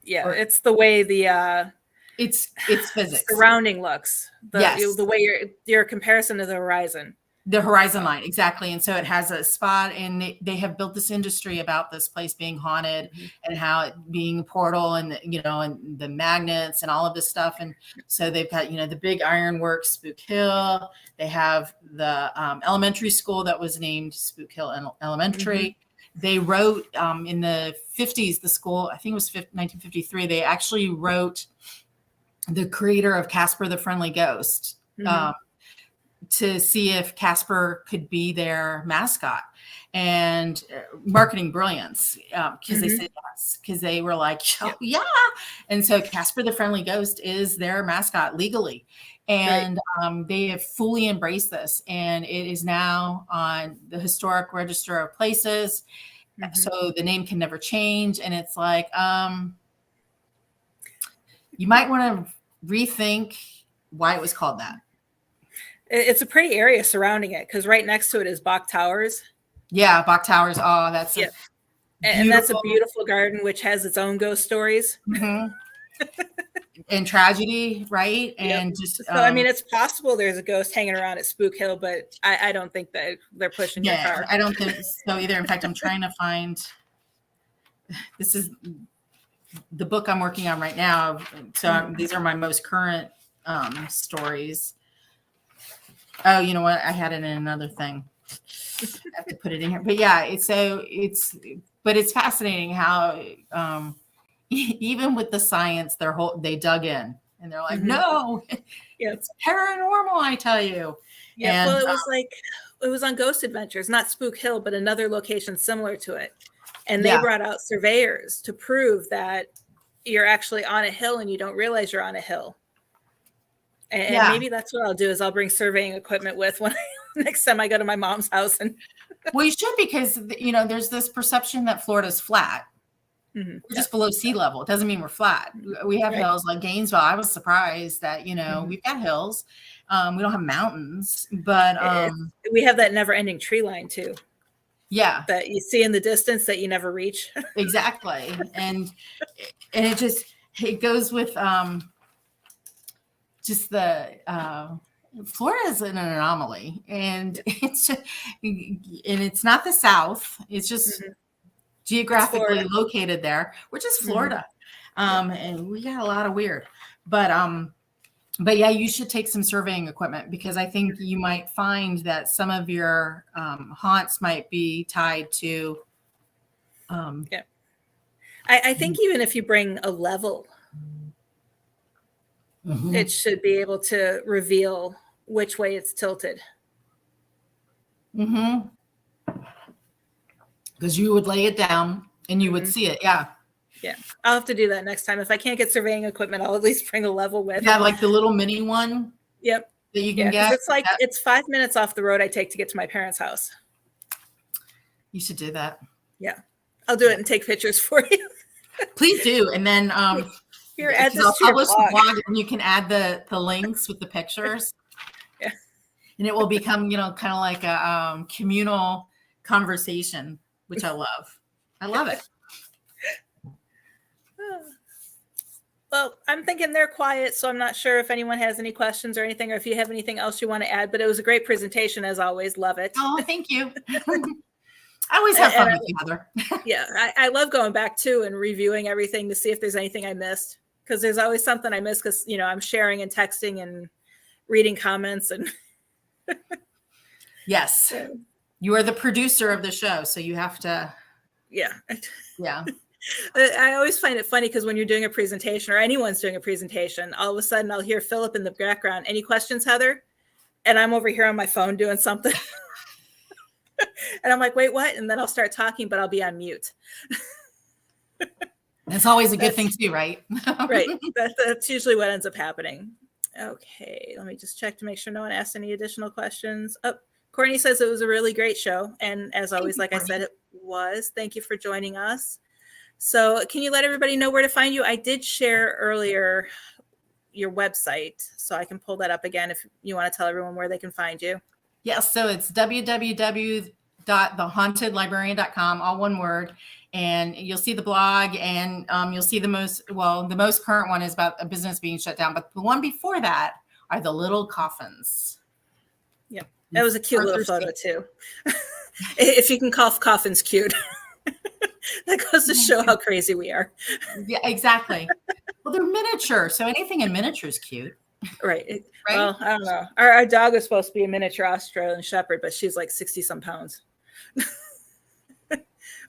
Yeah. It's the way the, it's physics. Surrounding looks. Yes. The way your comparison to the horizon. The horizon line, exactly. And so it has a spot, and they have built this industry about this place being haunted and how it being a portal, and and the magnets and all of this stuff. And so they've got the big ironworks, Spook Hill. They have the elementary school that was named Spook Hill Elementary. They wrote in the 50s, the school, I think it was 1953. They actually wrote the creator of Casper the Friendly Ghost. To see if Casper could be their mascot, and marketing brilliance, because they said yes, because they were like, oh, yeah. And so Casper the Friendly Ghost is their mascot legally. And they have fully embraced this, and it is now on the Historic Register of Places. So the name can never change. And it's like, you might want to rethink why it was called that. It's a pretty area surrounding it because right next to it is Bach Towers. Yeah, Bach Towers. Oh, that's and that's a beautiful garden which has its own ghost stories. And tragedy, right? And just so I mean, it's possible there's a ghost hanging around at Spook Hill, but I don't think that they're pushing your car. I don't think so either. In fact, I'm trying to find. This is the book I'm working on right now. So these are my most current stories. Oh, you know what? I had it in another thing. I have to put it in here. But yeah, it's fascinating how even with the science, they dug in, and they're like, no, it's paranormal, I tell you. Yeah. And, well, it was on Ghost Adventures, not Spook Hill, but another location similar to it. And they brought out surveyors to prove that you're actually on a hill and you don't realize you're on a hill. And maybe that's what I'll do is I'll bring surveying equipment with when next time I go to my mom's house. And well, you should, because there's this perception that Florida's flat. We're just below sea level. It doesn't mean we're flat. We have hills like Gainesville. I was surprised that we've got hills. We don't have mountains, but we have that never-ending tree line too. Yeah, that you see in the distance that you never reach. Exactly, and it goes with just the Florida is an anomaly, and it's not the South. It's just geographically located there, which is Florida. And we got a lot of weird, but yeah, you should take some surveying equipment, because I think you might find that some of your haunts might be tied to. I think even if you bring a level, it should be able to reveal which way it's tilted. Because you would lay it down and you would see it. Yeah. I'll have to do that next time. If I can't get surveying equipment, I'll at least bring a level with. Yeah, like the little mini one. Yep. That you can get. It's like it's 5 minutes off the road I take to get to my parents' house. You should do that. Yeah. I'll do it and take pictures for you. Please do. And then here, add this I'll to your publish blog. the blog, and you can add the links with the pictures. And it will become, kind of like a communal conversation, which I love. I love it. Well, I'm thinking they're quiet, so I'm not sure if anyone has any questions or anything, or if you have anything else you want to add, but it was a great presentation as always. Love it. Oh, thank you. I always have fun with you, Heather. Yeah, I love going back too and reviewing everything to see if there's anything I missed, because there's always something I missed because, I'm sharing and texting and reading comments and Yes. You are the producer of the show, so you have to. Yeah. I always find it funny because when you're doing a presentation or anyone's doing a presentation, all of a sudden I'll hear Philip in the background. Any questions, Heather? And I'm over here on my phone doing something. And I'm like, wait, what? And then I'll start talking, but I'll be on mute. That's always a good thing too, right? Right. That's usually what ends up happening. Okay. Let me just check to make sure no one asked any additional questions. Oh, Courtney says it was a really great show. And as always, like I said, it was. Thank you for joining us. So can you let everybody know where to find you? I did share earlier your website, so I can pull that up again if you want to tell everyone where they can find you. Yes, so it's www.thehauntedlibrarian.com, all one word, and you'll see the blog, and you'll see the most current one is about a business being shut down, but the one before that are the little coffins. Yep, that was a cute little photo too. If you can call coffins cute. That goes to show how crazy we are. Yeah, exactly. Well, they're miniature, so anything in miniature is cute. Right. Well, I don't know. Our dog is supposed to be a miniature Australian Shepherd, but she's like 60-some pounds.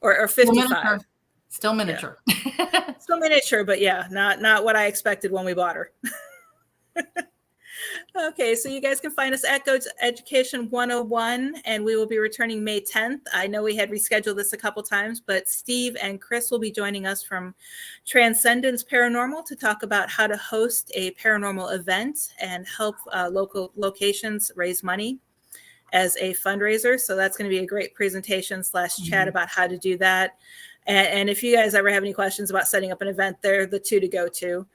or 55. Still miniature. Yeah. Still miniature, but yeah, not what I expected when we bought her. Okay, so you guys can find us at Ghost Education 101, and we will be returning May 10th. I know we had rescheduled this a couple times, but Steve and Chris will be joining us from Transcendence Paranormal to talk about how to host a paranormal event and help local locations raise money as a fundraiser. So that's going to be a great presentation / chat about how to do that. And if you guys ever have any questions about setting up an event, they're the two to go to.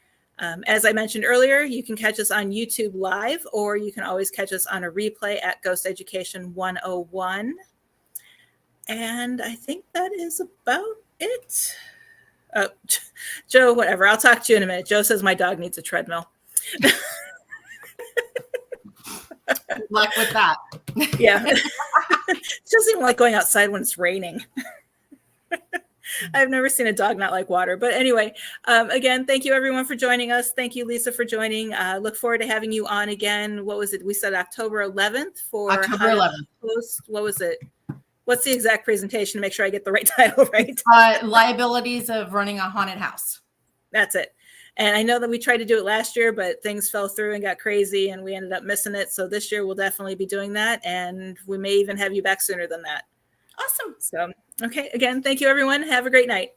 As I mentioned earlier, you can catch us on YouTube Live, or you can always catch us on a replay at Ghost Education 101. And I think that is about it. Joe, whatever. I'll talk to you in a minute. Joe says my dog needs a treadmill. Good luck with that. Yeah. She doesn't even like going outside when it's raining. I've never seen a dog not like water. But anyway, again, thank you everyone for joining us. Thank you, Lisa, for joining. Look forward to having you on again. What was it? We said October 11th for October 11th. What was it? What's the exact presentation to make sure I get the right title right? Liabilities of running a haunted house. That's it. And I know that we tried to do it last year, but things fell through and got crazy and we ended up missing it. So this year we'll definitely be doing that. And we may even have you back sooner than that. Awesome. So, okay. Again, thank you, everyone. Have a great night.